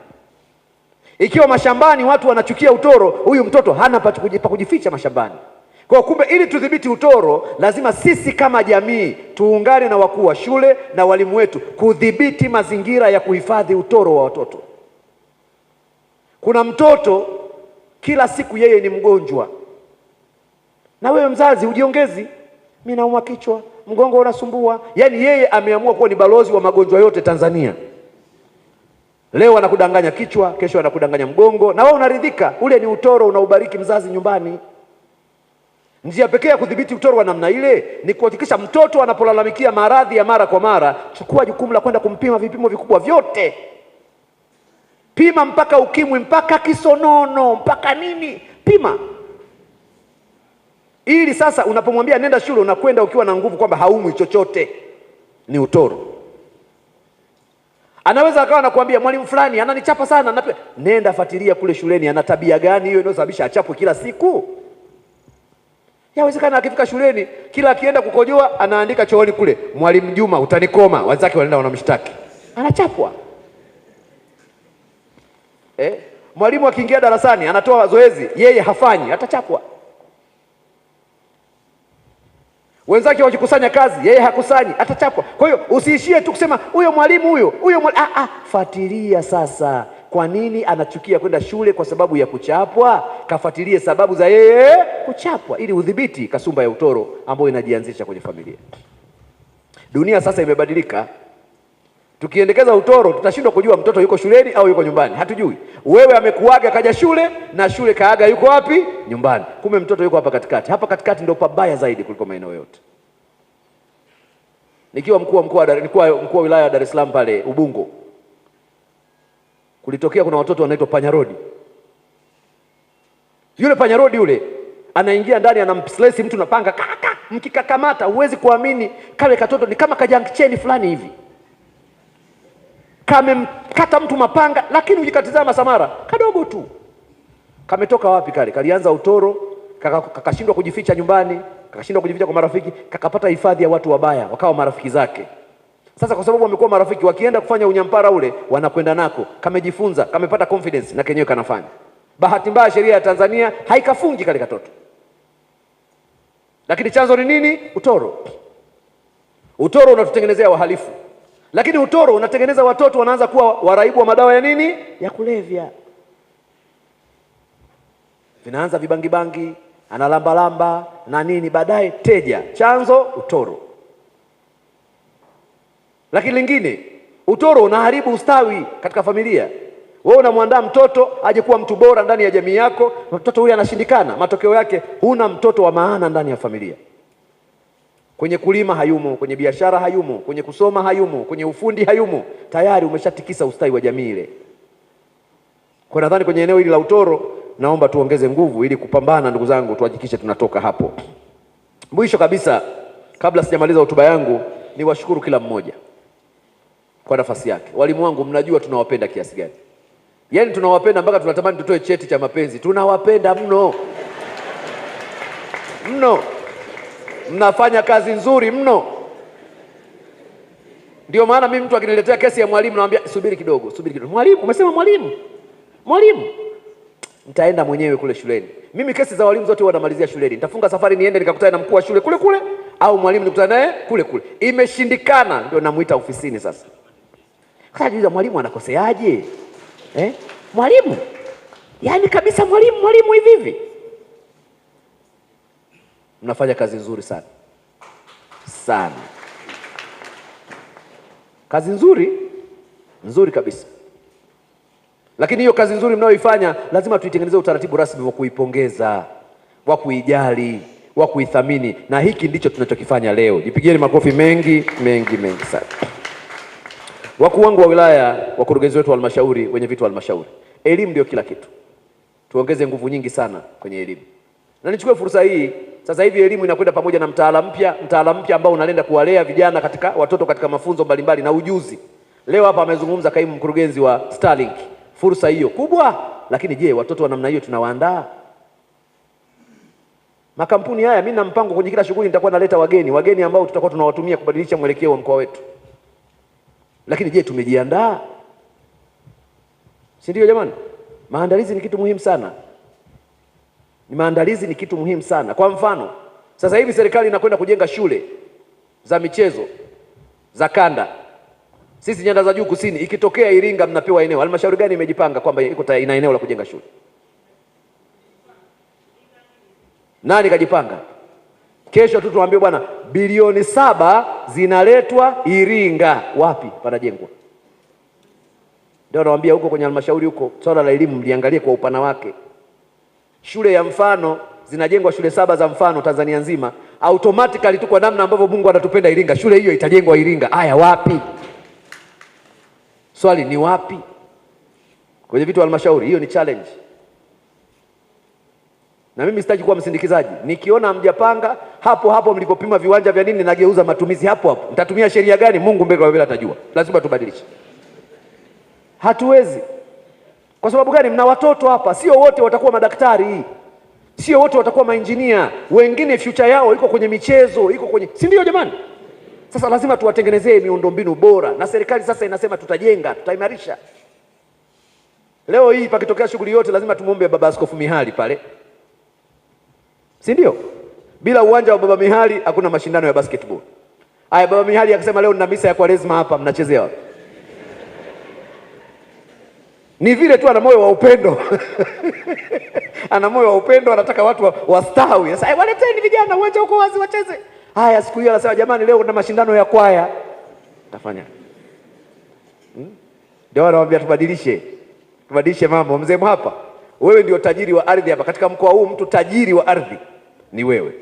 Ikiwa mashambani watu wanachukia utoro, huyu mtoto hana pa kujificha mashambani. Kwa kumbe ili tudhibiti utoro, lazima sisi kama jamii tuungane na wakuu wa shule na walimu wetu kudhibiti mazingira ya kuhifadhi utoro wa watoto. Kuna mtoto kila siku yeye ni mgonjwa, na wewe mzazi ujiongezi, mimi naumwa kichwa, mgongo unasumbua. Yani yeye ameamua kuwa ni balozi wa magonjwa yote Tanzania. Leo anakudanganya kichwa, kesho anakudanganya mgongo, na wewe unaridhika. Ule ni utoro unaubariki mzazi nyumbani. Njia pekee ya kudhibiti utoro wa namna ile ni kuhakikisha mtoto anapolalamikia maradhi ya mara kwa mara, chukua jukumu la kwenda kumpima vipimo vikubwa vyote. Pima mpaka ukimwi, mpaka kisonono, mpaka nini, pima. Ili sasa unapomwambia nenda shule, unakwenda ukiwa na nguvu kwamba haumwi chochote. Ni utoro. Anaweza akawa anakuambia mwalimu fulani ananichapa sana, nenda fuatilia kule shuleni, ana tabia gani hiyo inayosababisha achapwe kila siku? Yawezekana akifika shuleni kila akienda kukojoa anaandika chooni kule, mwalimu Juma utanikoma, wenzake wanaenda wanamshtaki, anachapwa. Mwalimu akiingia darasani anatoa zoezi, yeye hafanyi, atachapwa. Wenzake wakikusanya kazi, yeye hakusanyi, atachapwa. Kwa hiyo usiishie tu kusema huyo mwalimu. Fuatilia sasa. Kwa nini anachukia kwenda shule? Kwa sababu ya kuchapwa. Kafuatilie sababu za yeye kuchapwa ili udhibiti kasumba ya utoro ambayo inajianzisha kwenye familia. Dunia sasa imebadilika. Tukiendekeza utoro tutashindwa kujua mtoto yuko shuleni au yuko nyumbani. Hatujui. Wewe amekuaga kaja shule na shule kaaga yuko wapi? Nyumbani. Kumbe mtoto yuko hapa katikati. Hapa katikati ndio pabaya zaidi kuliko maeneo yote. Nikiwa mkuu wa wilaya ya Dar es Salaam pale Ubungo, kulitokea kuna watoto wanaitwa panyarodi. Yule panyarodi yule anaingia ndani, anamslice mtu na panga, kaka, mkikakamata huwezi kuamini kale katoto ni kama kajankcheni fulani hivi. Kamemkata mtu mapanga, lakini ujikatizama Samara kadogo tu. Kametoka wapi kale? Kalianza utoro, kakashindwa kujificha nyumbani, kakashindwa kujificha kwa marafiki, kakapata hifadhi ya watu wabaya, wakawa marafiki zake. Sasa kwa sababu wamekuwa marafiki, wakienda kufanya unyampara ule wanakwenda nako, kamejifunza, kamepata confidence na kenyewe kanafanya. Bahati mbaya sheria ya Tanzania haikafungi kale katoto. Lakini chanzo ni nini? Utoro. Utoro unatutengenezea wahalifu. Lakini utoro unatengeneza watoto wanaanza kuwa waraibu wa madawa ya nini? Ya kulevya. Vinaanza vibangi, analamba na nini, baadaye teja. Chanzo utoro. Lakini lingine, utoro unaharibu ustawi katika familia. Wewe unamwandaa mtoto aje kuwa mtu bora ndani ya jamii yako, mtoto huyu anashindikana, matokeo yake huna mtoto wa maana ndani ya familia. Kwenye kulima hayumo, kwenye biashara hayumo, kwenye kusoma hayumo, kwenye ufundi hayumo, tayari umeshatikisa ustawi wa jamii ile. Kwa nadhani kwenye eneo hili la utoro naomba tuongeze nguvu ili kupambana, ndugu zangu, tuhakikishe tunatoka hapo. Mwisho kabisa, kabla sijamaliza hotuba yangu, ni washukuru kila mmoja kwa nafasi yake. Walimu wangu, mnajua tunawapenda kiasi gani. Yaani tunawapenda mpaka tunatamani tutoe cheti cha mapenzi. Tunawapenda mno. Mno. Mnafanya kazi nzuri mno. Ndio maana mimi mtu akiniletea kesi ya mwalimu naambia subiri kidogo. Mwalimu, umesema mwalimu? Mwalimu. Nitaenda mwenyewe kule shuleni. Mimi kesi za walimu zote huwa namalizia shuleni. Nitafunga safari niende nikakutane na mkuu wa shule kule au mwalimu nikutane naye kule. Imeshindikana ndio namuita ofisini sasa. Sasa jiuliza mwalimu anakoseaje? Mwalimu? Yaani kabisa mwalimu hivi. Mnafanya kazi nzuri sana. Sana. Kazi nzuri kabisa. Lakini hiyo kazi nzuri mnayoifanya lazima tuitengeneze utaratibu rasmi wa kuipongeza, wa kuijali, wa kuithamini, na hiki ndicho tunachokifanya leo. Jipigieni makofi mengi sana. Wakuu wangu wa wilaya, wakurugenzi wetu wa halmashauri, wenye vitu wa halmashauri, elimu ndio kila kitu. Tuongeze nguvu nyingi sana kwenye elimu. Na nichukue fursa hii, sasa hivi elimu inakwenda pamoja na mtaala mpya ambao unalenga kuwalea vijana watoto katika mafunzo mbalimbali na ujuzi. Leo hapa amezungumza kaimu mkurugenzi wa Starlink. Fursa hiyo kubwa, lakini je, watoto wa namna hiyo tunawaandaa? Makampuni haya, mimi na mpango kwenye kila shughuli nitakuwa naleta wageni ambao tutakuwa tunawatumia kubadilisha mwelekeo wa mkoa wetu. Lakini je, tumejiandaa? Si ndio jamani? Maandalizi ni kitu muhimu sana. Kwa mfano, sasa hivi serikali inakwenda kujenga shule za michezo za kanda. Sisi nyanda za juu kusini, ikitokea Iringa mnapewa eneo. Halmashauri gani imejipanga kwamba ina eneo la kujenga shule? Nani kajipanga? Kesho tu tuambie bwana, bilioni 7 zinaletwa Iringa. Wapi panajengwa? Ndio nawaambia huko kwenye halmashauri huko, swala la elimu mliangalie kwa upana wake. Shule ya mfano zinajengwa, shule 7 za mfano Tanzania nzima, automatically tu kwa namna ambavyo Mungu anatupenda Iringa, shule hiyo itajengwa Iringa. Haya, wapi? Swali ni wapi? Kwenye vitu halmashauri, hiyo ni challenge. Na mimi sitaki kuwa msindikizaji. Nikiona hamjapanga, hapo mlipopima viwanja vya nini nageuza matumizi hapo. Mtatumia sheria gani? Mungu mbele kwa atajua. Lazima tubadilishe. Hatuwezi. Kwa sababu gani? Mna watoto hapa, sio wote watakuwa madaktari. Sio wote watakuwa mainjinia. Wengine future yao iko kwenye michezo, si ndio jamani? Sasa lazima tuwatengenezee miundombinu bora, na serikali sasa inasema tutajenga, tutaimarisha. Leo hii pakitokea shughuli yote lazima tumuombe Baba Askofu Mihali pale. Si ndio? Bila uwanja wa Baba Mihali hakuna mashindano ya basketball. Haya, Baba Mihali akasema leo nina misa ya Kwaresma hapa, mnachezea wapi? Ni vile tu ana moyo wa upendo. Ana moyo wa upendo, anataka watu wastawi. Sasa waleteni vijana, uwanja uko wazi wacheze. Haya, siku hiyo anasema jamani, leo kuna mashindano ya kwaya. Tafanya. Ndio wanawaambia tubadilishe mambo. Mzee Mwapa, wewe ndio tajiri wa ardhi hapa katika mkoa huu. Mtu tajiri wa ardhi ni wewe.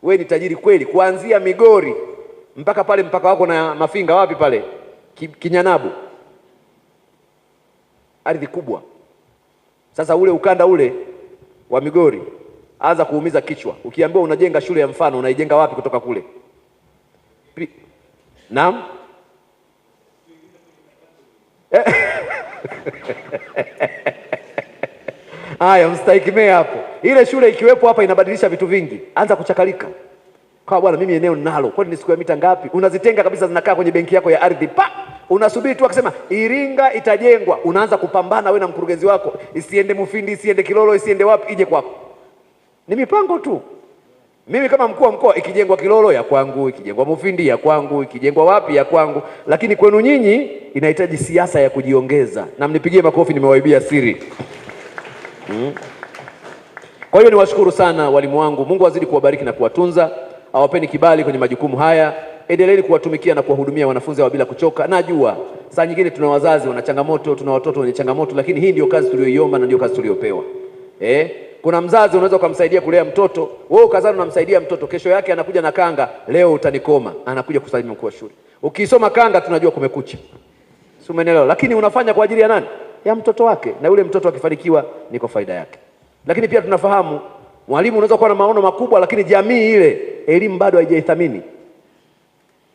Wewe ni tajiri kweli, kuanzia Migori mpaka pale mpaka wako na Mafinga, wapi pale Kinyanabu, ardhi kubwa. Sasa ule ukanda ule wa Migori anza kuumiza kichwa. Ukiambiwa unajenga shule ya mfano, unaijenga wapi kutoka kule? Naam. Haya, mstahiki meya hapo. Ile shule ikiwepo hapa inabadilisha vitu vingi. Anza kuchakalika. Kwa bwana, mimi eneo ninalo. Kwani ni siku ya mita ngapi? Unazitenga kabisa, zinakaa kwenye benki yako ya ardhi. Unasubiri tu akisema Iringa itajengwa, unaanza kupambana wewe na mkurugenzi wako, isiende Mufindi, isiende Kilolo, isiende wapi, ije kwako. Ni mipango tu. Mimi kama mkuu wa mkoa, ikijengwa Kilolo ya kwangu, ikijengwa Mufindi ya kwangu, ikijengwa wapi ya kwangu, lakini kwenu nyinyi inahitaji siasa ya kujiongeza. Na mnipigie makofi, nimewaibia siri. Kwa hiyo niwashukuru sana walimu wangu. Mungu azidi kuwabariki na kuwatunza, awapeni kibali kwenye majukumu haya. Endeleeni kuwatumikia na kuwahudumia wanafunzi hao bila kuchoka. Najua saa nyingine tuna wazazi wana changamoto, tuna watoto wenye changamoto, lakini hii ndio kazi tuliyoiomba na ndio kazi tuliyopewa. Kuna mzazi unaweza kumsaidia kulea mtoto, wewe ukazana unamsaidia mtoto, kesho yake anakuja na kanga, leo utanikoma, anakuja kusalimia mkuu wa shule. Ukisoma kanga tunajua kumekucha. Si umeelewa? Lakini unafanya kwa ajili ya nani? Ya mtoto wake, na yule mtoto akifanikiwa ni kwa faida yake. Lakini pia tunafahamu mwalimu unaweza kuwa na maono makubwa, lakini jamii ile elimu bado haijaithamini.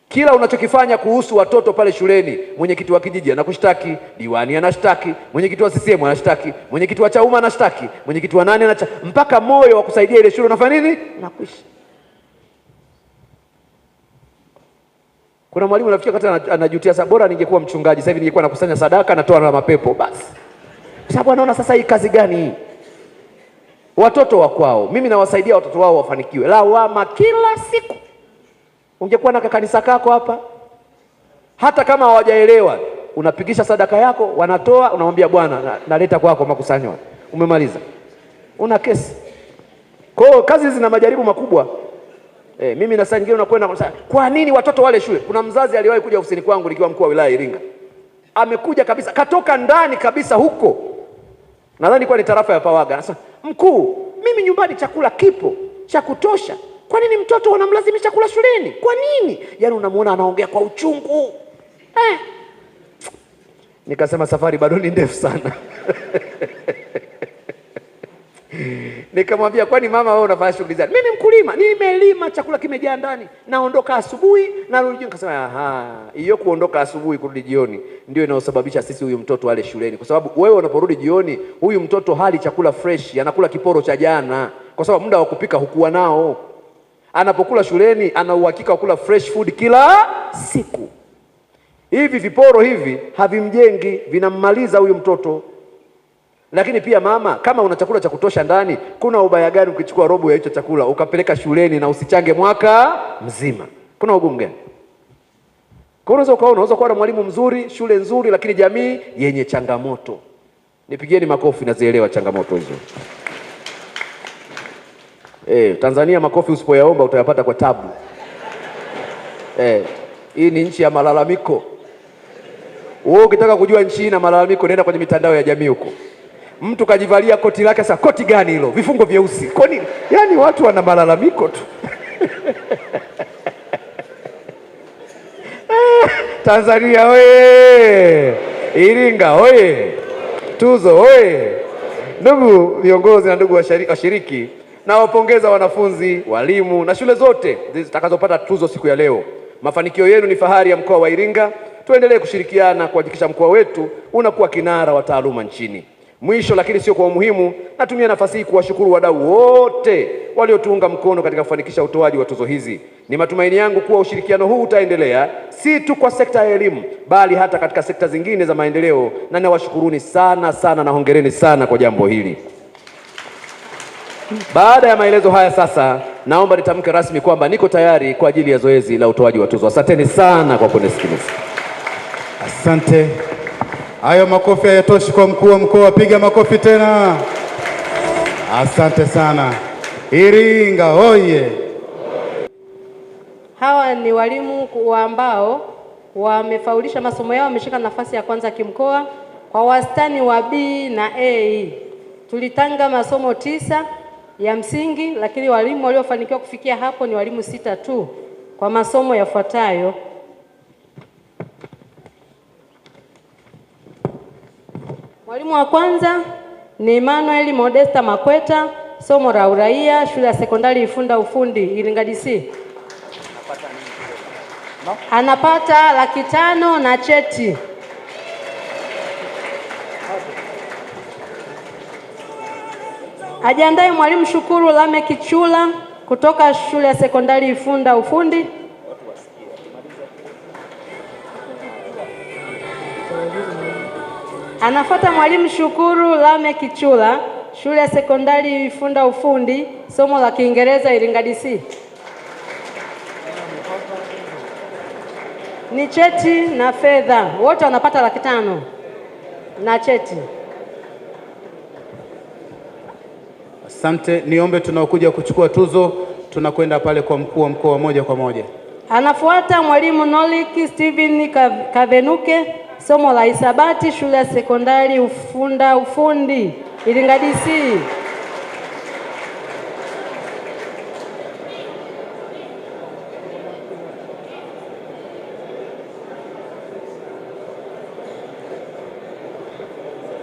Kila unachokifanya kuhusu watoto pale shuleni, mwenyekiti wa kijiji anakushtaki, diwani anashtaki, mwenyekiti wa CCM anashtaki, mwenyekiti wa Chauma anashtaki, mwenyekiti wa nani mpaka moyo wa kusaidia ile shule unafanya nini? Unakwisha. Kuna mwalimu nafikia kata anajutia, sasa bora ningekuwa mchungaji, sasa hivi ningekuwa nakusanya sadaka, natoa na mapepo basi. Sababu anaona sasa hii kazi gani hii? Watoto wa kwao, mimi nawasaidia watoto wao wafanikiwe. Lawama kila siku. Ungekuwa na kanisa kako hapa, hata kama hawajaelewa, unapigisha sadaka yako, wanatoa, unamwambia Bwana, naleta kwako makusanyo. Umemaliza. Una kesi. Kwa hiyo kazi zina majaribu makubwa. Mimi na saa nyingine unakwenda kwa nini watoto wale shule? Kuna mzazi aliwahi kuja ofisini kwangu nikiwa mkuu wa wilaya Iringa. Amekuja kabisa, katoka ndani kabisa huko. Nadhani kwa ni tarafa ya Pawaga. Sasa, mkuu, mimi nyumbani chakula kipo cha kutosha. Kwa nini mtoto wanamlazimisha kula shuleni? Kwa nini? Yaani unamuona anaongea kwa uchungu. Nikasema safari bado ni ndefu sana. Nikamwambia, kwani mama wewe unafanya shughuli gani? Mimi mkulima, nimelima, chakula kimejaa ndani. Naondoka asubuhi, narudi jioni. Nikasema hiyo kuondoka asubuhi kurudi jioni ndio inayosababisha sisi huyu mtoto wale shuleni. Kwa sababu wewe unaporudi jioni, huyu mtoto hali chakula fresh, anakula kiporo cha jana. Kwa sababu muda wa kupika hukuwa nao. Anapokula shuleni ana uhakika wa kula fresh food kila siku. Hivi viporo hivi havimjengi, vinammaliza huyu mtoto. Lakini pia mama, kama una chakula cha kutosha ndani, kuna ubaya gani ukichukua robo ya hicho chakula ukapeleka shuleni na usichange mwaka mzima? Kuna ugumu gani? Kwa unaweza kuwa na mwalimu mzuri, shule nzuri, lakini jamii yenye changamoto. Nipigieni makofi, nazielewa changamoto hizo. Tanzania makofi usipoyaomba utayapata kwa tabu. Hii ni nchi ya malalamiko. Wewe ukitaka kujua nchi na malalamiko, nenda kwenye mitandao ya jamii huko. Mtu kajivalia koti lake, sasa koti gani hilo? Vifungo vyeusi. Kwa nini? Yaani watu wana malalamiko tu. Tanzania oye! Iringa oye! Tuzo oye! Ndugu viongozi na ndugu washiriki, na wapongeza wanafunzi, walimu na shule zote zitakazopata tuzo siku ya leo. Mafanikio yenu ni fahari ya mkoa wa Iringa. Tuendelee kushirikiana kuhakikisha mkoa wetu unakuwa kinara wa taaluma nchini. Mwisho lakini sio kwa umuhimu, natumia nafasi hii kuwashukuru wadau wote waliotuunga mkono katika kufanikisha utoaji wa tuzo hizi. Ni matumaini yangu kuwa ushirikiano huu utaendelea si tu kwa sekta ya elimu bali hata katika sekta zingine za maendeleo, na nawashukuruni sana sana na hongereni sana kwa jambo hili. Baada ya maelezo haya sasa, naomba nitamke rasmi kwamba niko tayari kwa ajili ya zoezi la utoaji wa tuzo. Asanteni sana kwa kunisikiliza. Asante. Hayo makofi hayatoshi kwa mkuu wa mkoa, piga makofi tena. Asante sana. Iringa oye! Hawa ni walimu ambao wamefaulisha masomo yao, wameshika nafasi ya kwanza kimkoa kwa wastani wa B na A. Tulitanga masomo 9 ya msingi, lakini walimu waliofanikiwa kufikia hapo ni walimu 6 tu kwa masomo yafuatayo. Mwalimu wa kwanza ni Emmanuel Modesta Makweta, somo la uraia, shule ya sekondari Ifunda Ufundi, Iringa DC. Anapata 500,000 na cheti. Ajiandae mwalimu Shukuru Lame Kichula kutoka shule ya sekondari Ifunda Ufundi. Anafuata mwalimu Shukuru Lame Kichula, shule ya sekondari Ifunda Ufundi, somo la Kiingereza, Iringa DC. Ni cheti na fedha, wote wanapata 500,000 na cheti. Asante. Niombe tunaokuja kuchukua tuzo, tunakwenda pale kwa mkuu wa mkoa moja kwa moja. Anafuata mwalimu Nolik Steven Kavenuke, somo la hisabati, shule ya sekondari Ifunda Ufundi, Iringa DC.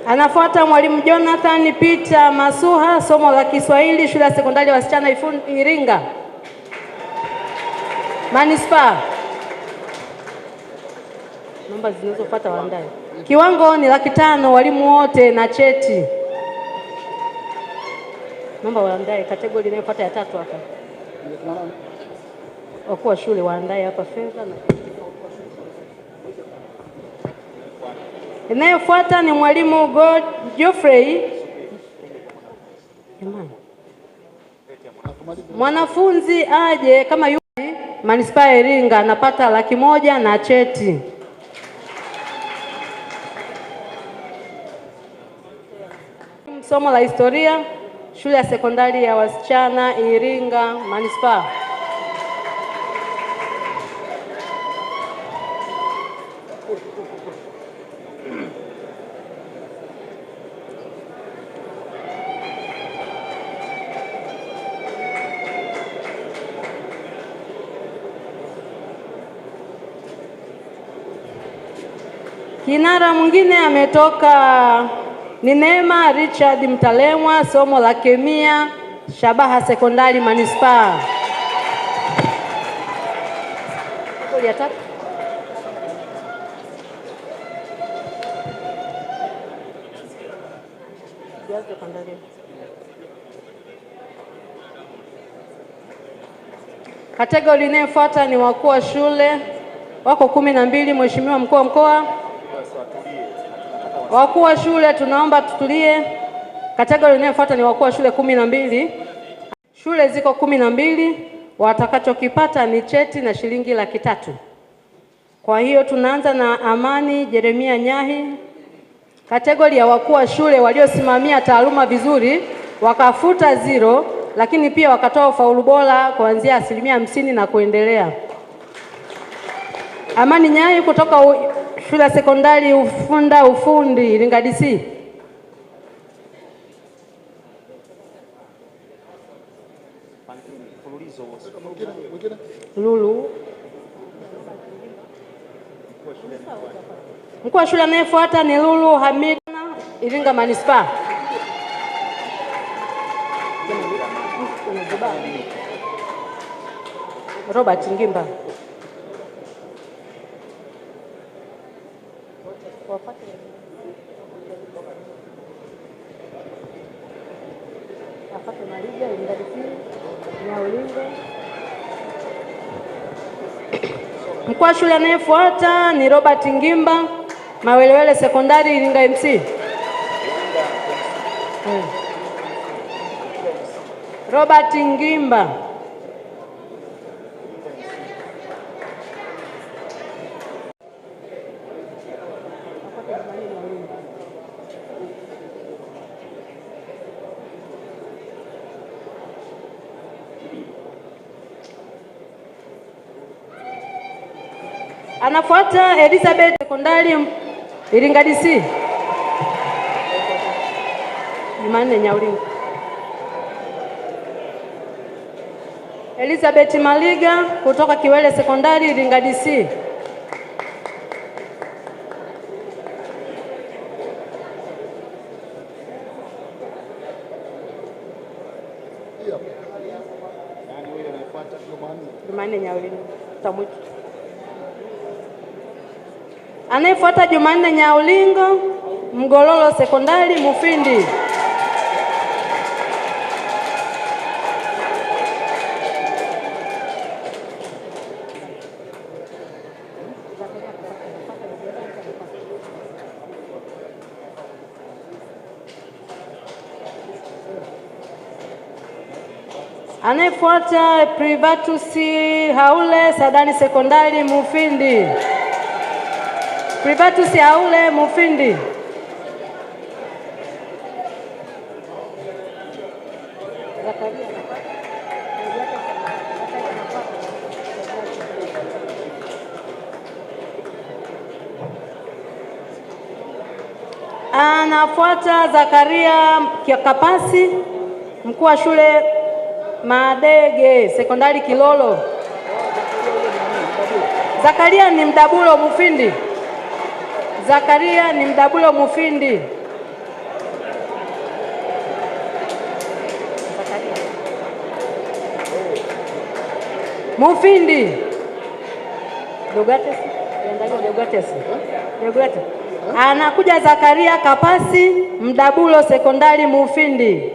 Anafuata mwalimu Jonathan Peter Masuha, somo la Kiswahili, shule ya sekondari wasichana Iringa Manispaa. Namba zinazofuata waandae. Kiwango ni 500,000 walimu wote na cheti. Namba waandae kategori inayofuata ya 3 hapa. Wakuu wa shule waandae hapa fedha na inayofuata ni mwalimu Geoffrey. Mwanafunzi aje kama yupi Manispaa ya Iringa, anapata 100,000 na cheti. Somo la historia, shule ya sekondari ya wasichana Iringa Manispaa. Kinara mwingine ametoka ni Neema Richard Mtalemwa, somo la kemia, Shabaha Sekondari Manispaa. Kategori inayofuata ni wakuu wa shule, wako 12. Mheshimiwa mkuu wa mkoa, wakuu wa shule tunaomba tutulie. Kategori inayofuata ni wakuu wa shule 12. Shule ziko 12, watakachokipata ni cheti na shilingi 300,000. Kwa hiyo tunaanza na Amani Jeremia Nyahi. Kategori ya wakuu wa shule waliosimamia taaluma vizuri, wakafuta 0, lakini pia wakatoa ufaulu bora kuanzia 50% na kuendelea. Amani Nyahi kutoka shule ya sekondari Ifunda Ufundi, Iringa DC. Lulu. Mkuu wa shule anayefuata ni Lulu Hamid, Iringa Manispaa. Robert Ngimba. Mkuu wa shule anayefuata ni Robert Ngimba, Mawelewele Sekondari, Iringa MC. Robert Ngimba. Anafuata Elizabeth Sekondari Iringa DC. Jumanne Nyaulingo. Elizabeth Maliga kutoka Kiwele Sekondari Iringa DC. Jumanne Nyaulingo. Tamwiki. Anayefuata Jumanne Nyaulingo Mgololo Sekondari Mufindi. Anayefuata Privatus Haule Sadani Sekondari Mufindi. Privatus Haule Mufindi. Anafuata Zakaria Kapasi, mkuu wa shule Madege Sekondari Kilolo. Zakaria ni Mdabulo Mufindi. Zakaria ni Mdabulo Mufindi. Mufindi. Deogates. Anakuja Zakaria Kapasi Mdabulo Sekondari Mufindi.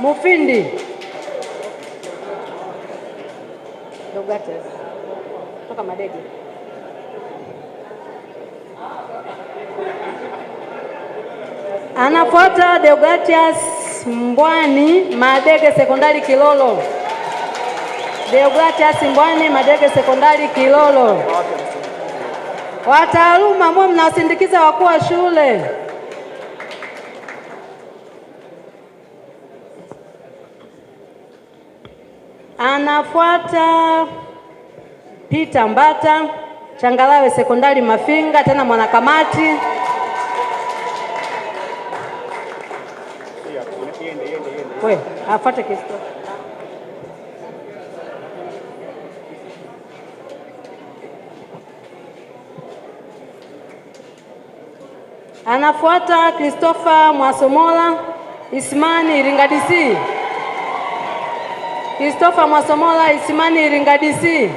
Mufindi. Deogates. Toka Madege. Anafuata Deogatius Mbwani Madege Sekondari Kilolo. Deogatius Mbwani Madege Sekondari Kilolo. Wataaluma mwe mnasindikiza wakuu wa shule. Anafuata Peter Mbata Changalawe Sekondari Mafinga, tena mwanakamati. We, afuate Kristo. Anafuata Christopher Mwasomola Ismani Iringa DC. Christopher Mwasomola Ismani Iringa DC.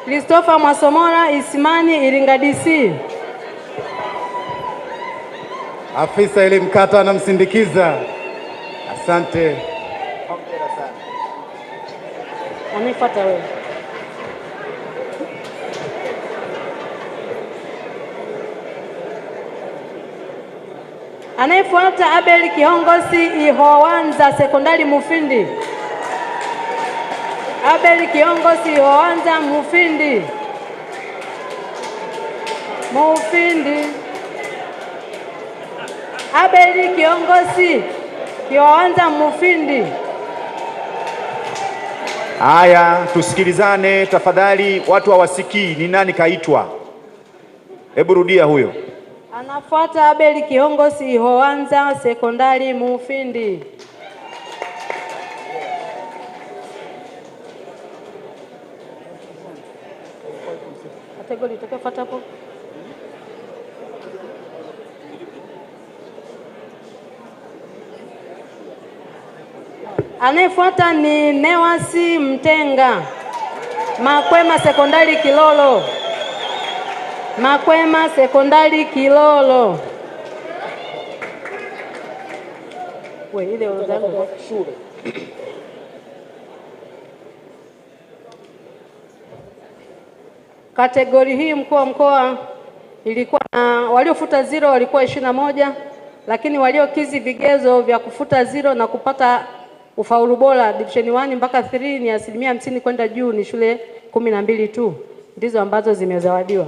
Christopher Mwasomola Ismani Iringa DC. Afisa elimu kata anamsindikiza. Asante. Hongera sana. Anifuata wewe. Anayefuata Abel Kiongosi Ihowanza Sekondari Mufindi. Abel Kiongosi Ihowanza Mufindi. Mufindi. Abel Kiongosi Ihowanza Mufindi. Haya, tusikilizane tafadhali, watu hawasikii ni nani kaitwa. Hebu rudia huyo. Anafuata Abel Kiongosi Ihowanza Sekondari Mufindi. Kategori tutakafuata hapo. Anayefuata ni Newasi Mtenga Makwema Sekondari Kilolo. Makwema Sekondari Kilolo. We, ile uzangu shule. Kategori hii mkuu wa mkoa ilikuwa na waliofuta zero walikuwa 21, lakini waliokizi vigezo vya kufuta zero na kupata ufaulu bora division 1 mpaka 3 ni 50% kwenda juu ni shule 12 tu ndizo ambazo zimezawadiwa.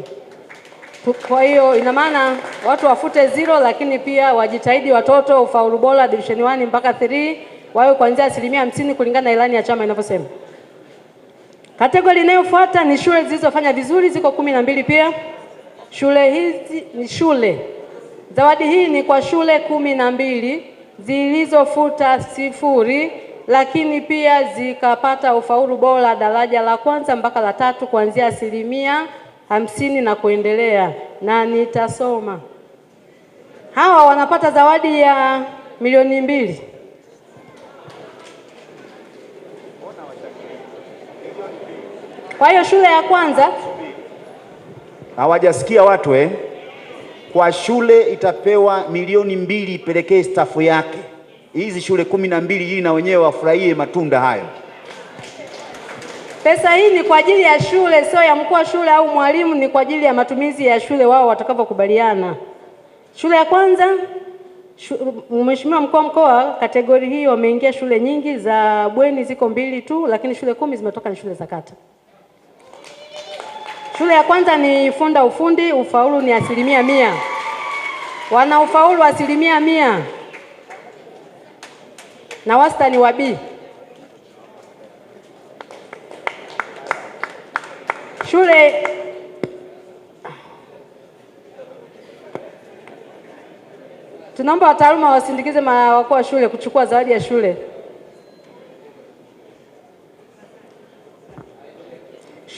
Kwa hiyo ina maana watu wafute zero, lakini pia wajitahidi watoto ufaulu bora division 1 mpaka 3 wawe kuanzia 50% kulingana na ilani ya chama inavyosema. Kategori inayofuata ni shule zilizofanya vizuri, ziko 12 pia. Shule hizi ni shule. Zawadi hii ni kwa shule 12 zilizofuta 0, lakini pia zikapata ufaulu bora daraja la 1 mpaka la 3 kuanzia 50% na kuendelea. Na nitasoma. Hawa wanapata zawadi ya milioni 2. Kwa hiyo shule ya kwanza, hawajasikia watu kwa shule itapewa milioni 2 ipelekee stafu yake. Hizi shule 12 ili na wenyewe wafurahie matunda hayo. Pesa hii ni kwa ajili ya shule, sio ya mkuu wa shule au mwalimu, ni kwa ajili ya matumizi ya shule wao watakapokubaliana. Shule ya kwanza, Mheshimiwa Mkuu wa Mkoa, kategori hii wameingia shule nyingi za bweni, ziko 2 tu, lakini shule 10 zimetoka ni shule za kata. Shule ya kwanza ni Funda Ufundi, ufaulu ni 100%. Wana ufaulu 100% na wastani wa B. Shule tunaomba wataaluma wasindikize wakuu wa shule kuchukua zawadi ya shule.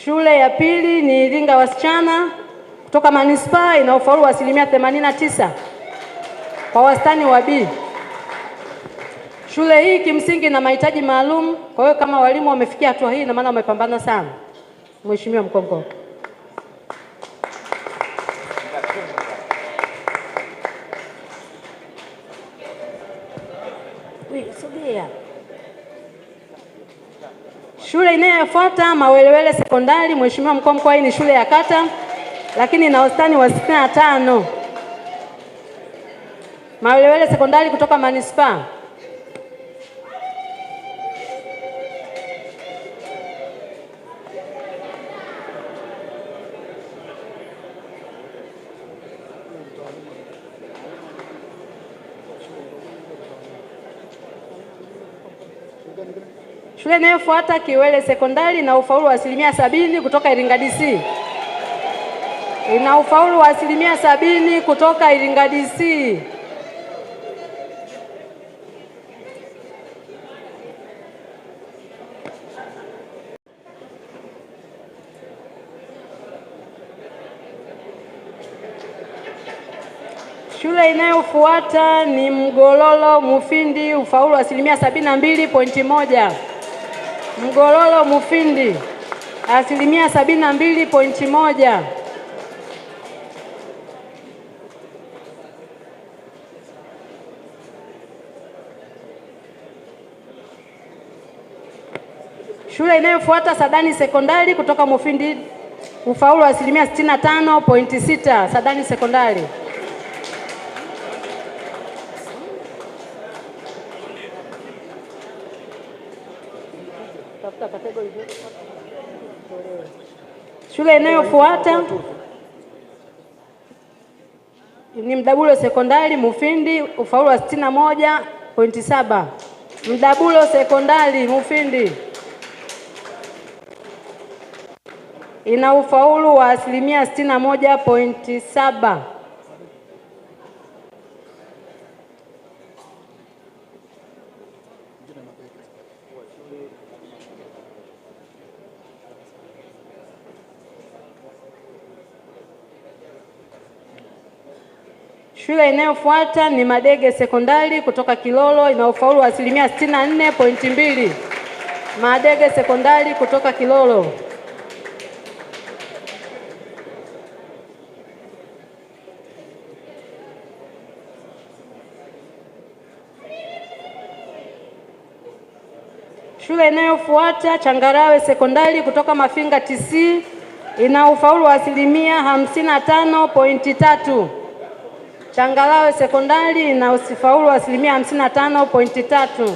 Shule ya pili ni Iringa wasichana kutoka manispaa, ina ufaulu wa 89% kwa wastani wa B. Shule hii kimsingi na mahitaji maalum, kwa hiyo kama walimu wamefikia hatua hii na maana wamepambana sana. Mheshimiwa Mkuu wa Mkoa. Shule inayofuata Mawelewele Sekondari, Mheshimiwa Mkuu wa Mkoa, hii ni shule ya kata lakini ina wastani wa 65. Mawelewele Sekondari kutoka manispaa. Shule inayofuata Kiwele Sekondari na ufaulu wa 70% kutoka Iringa DC. Ina ufaulu wa 70% kutoka Iringa DC. Shule inayofuata ni Mgololo Mufindi, ufaulu wa 72.1. Mgololo Mufindi 72.1. Shule inayofuata Sadani Sekondari kutoka Mufindi, ufaulu wa 65.6. Sadani Sekondari. Shule inayofuata ni Mdabulo Sekondari Mufindi, ufaulu wa 61.7. Mdabulo Sekondari Mufindi ina ufaulu wa 61.7. Shule inayofuata ni Madege Sekondari kutoka Kilolo, ina ufaulu wa 64.2. Madege Sekondari kutoka Kilolo. Shule inayofuata Changarawe Sekondari kutoka Mafinga TC, ina ufaulu wa 55.3. Changarawe Sekondari ina ufaulu wa 55.3.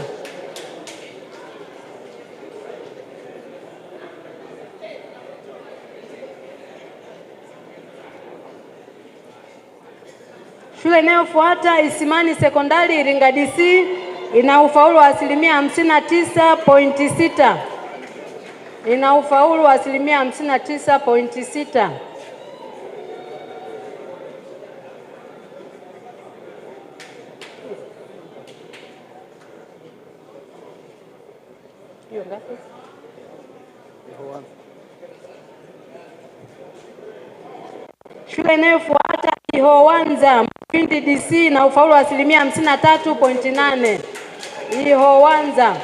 Shule inayofuata Isimani Sekondari Iringa DC, ina ufaulu wa 59.6. Ina ufaulu wa 59.6. Shule inayofuata Ihowanza Mufindi DC na ufaulu wa 53.8. Ihowanza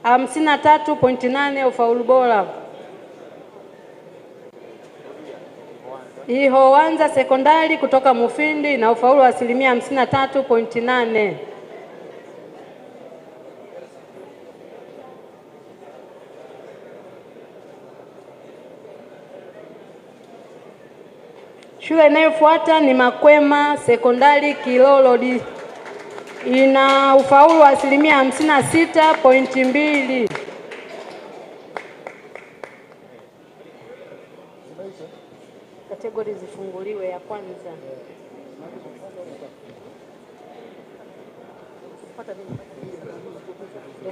53.8 ufaulu bora. Ihowanza sekondari kutoka Mufindi na ufaulu wa 53.8. Shule inayofuata ni Makwema sekondari Kilolo, ina ufaulu wa 56.2. Kategori zifunguliwe ya kwanza.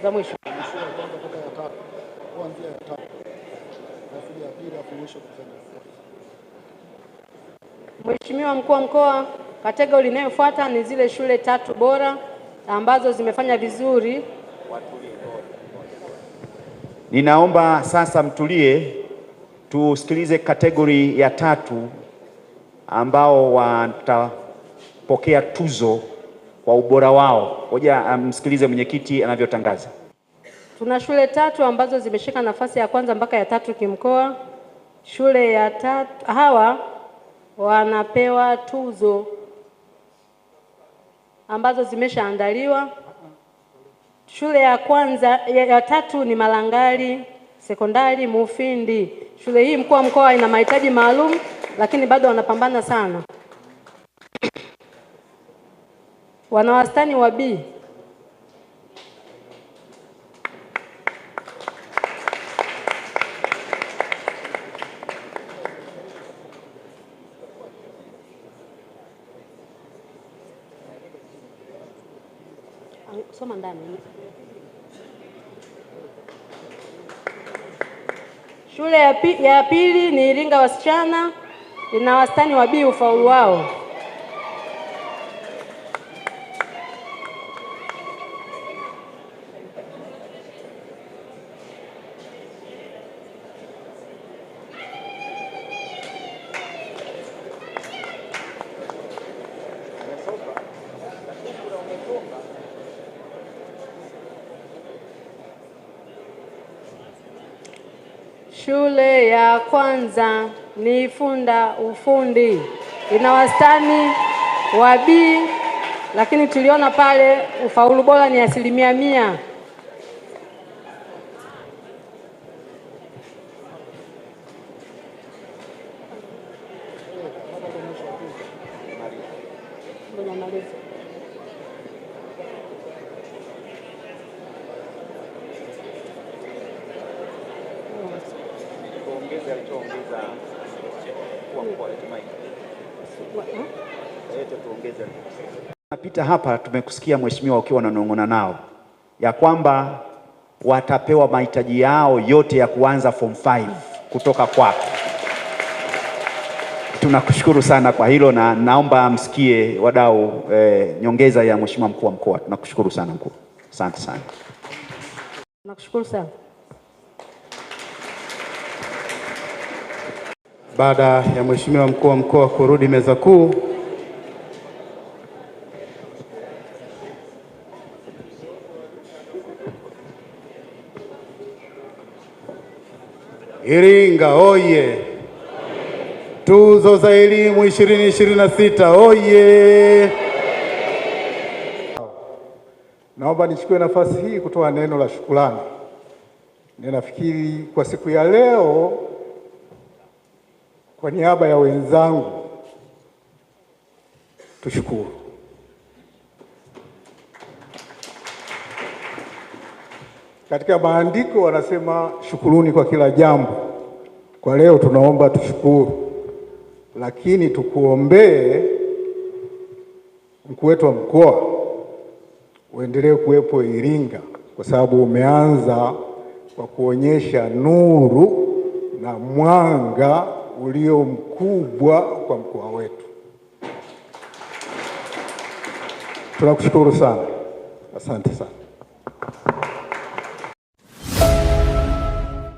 Za mwisho. Mheshimiwa Mkuu wa Mkoa, kategori inayofuata ni zile shule 3 bora ambazo zimefanya vizuri. Ninaomba sasa mtulie, tusikilize kategori ya 3 ambao watapokea tuzo kwa ubora wao. Ngoja msikilize mwenyekiti anavyotangaza. Tuna shule 3 ambazo zimeshika nafasi ya kwanza mpaka ya 3 kimkoa. Shule ya 3 hawa wanapewa tuzo ambazo zimeshaandaliwa. Shule ya kwanza ya 3 ni Malangali sekondari Mufindi. Shule hii mkuu wa mkoa ina mahitaji maalum lakini bado wanapambana sana. Wana wastani wa B. Soma ndani. Shule ya pili ni Iringa wasichana, ina wastani wa B ufaulu wao. Shule ya kwanza ni Ifunda ufundi, ina wastani wa B, lakini tuliona pale ufaulu bora ni 100%. Napita hapa tumekusikia mheshimiwa ukiwa unanong'ona nao ya kwamba watapewa mahitaji yao yote ya kuanza form 5 kutoka kwako. Tunakushukuru sana kwa hilo na naomba msikie wadau nyongeza ya mheshimiwa mkuu wa mkoa. Tunakushukuru sana mkuu. Asante sana. Nakushukuru sana. Baada ya mheshimiwa mkuu wa mkoa kurudi meza kuu, Iringa oye! Tuzo za elimu 2026 oye! Naomba nichukue nafasi hii kutoa neno la shukrani. Ninafikiri kwa siku ya leo kwa niaba ya wenzangu tushukuru. Katika maandiko wanasema shukuruni kwa kila jambo. Kwa leo tunaomba tushukuru, lakini tukuombee mkuu wetu wa mkoa uendelee kuwepo Iringa, kwa sababu umeanza kwa kuonyesha nuru na mwanga ulio mkubwa kwa mkoa wetu. Tunakushukuru sana. Asante sana.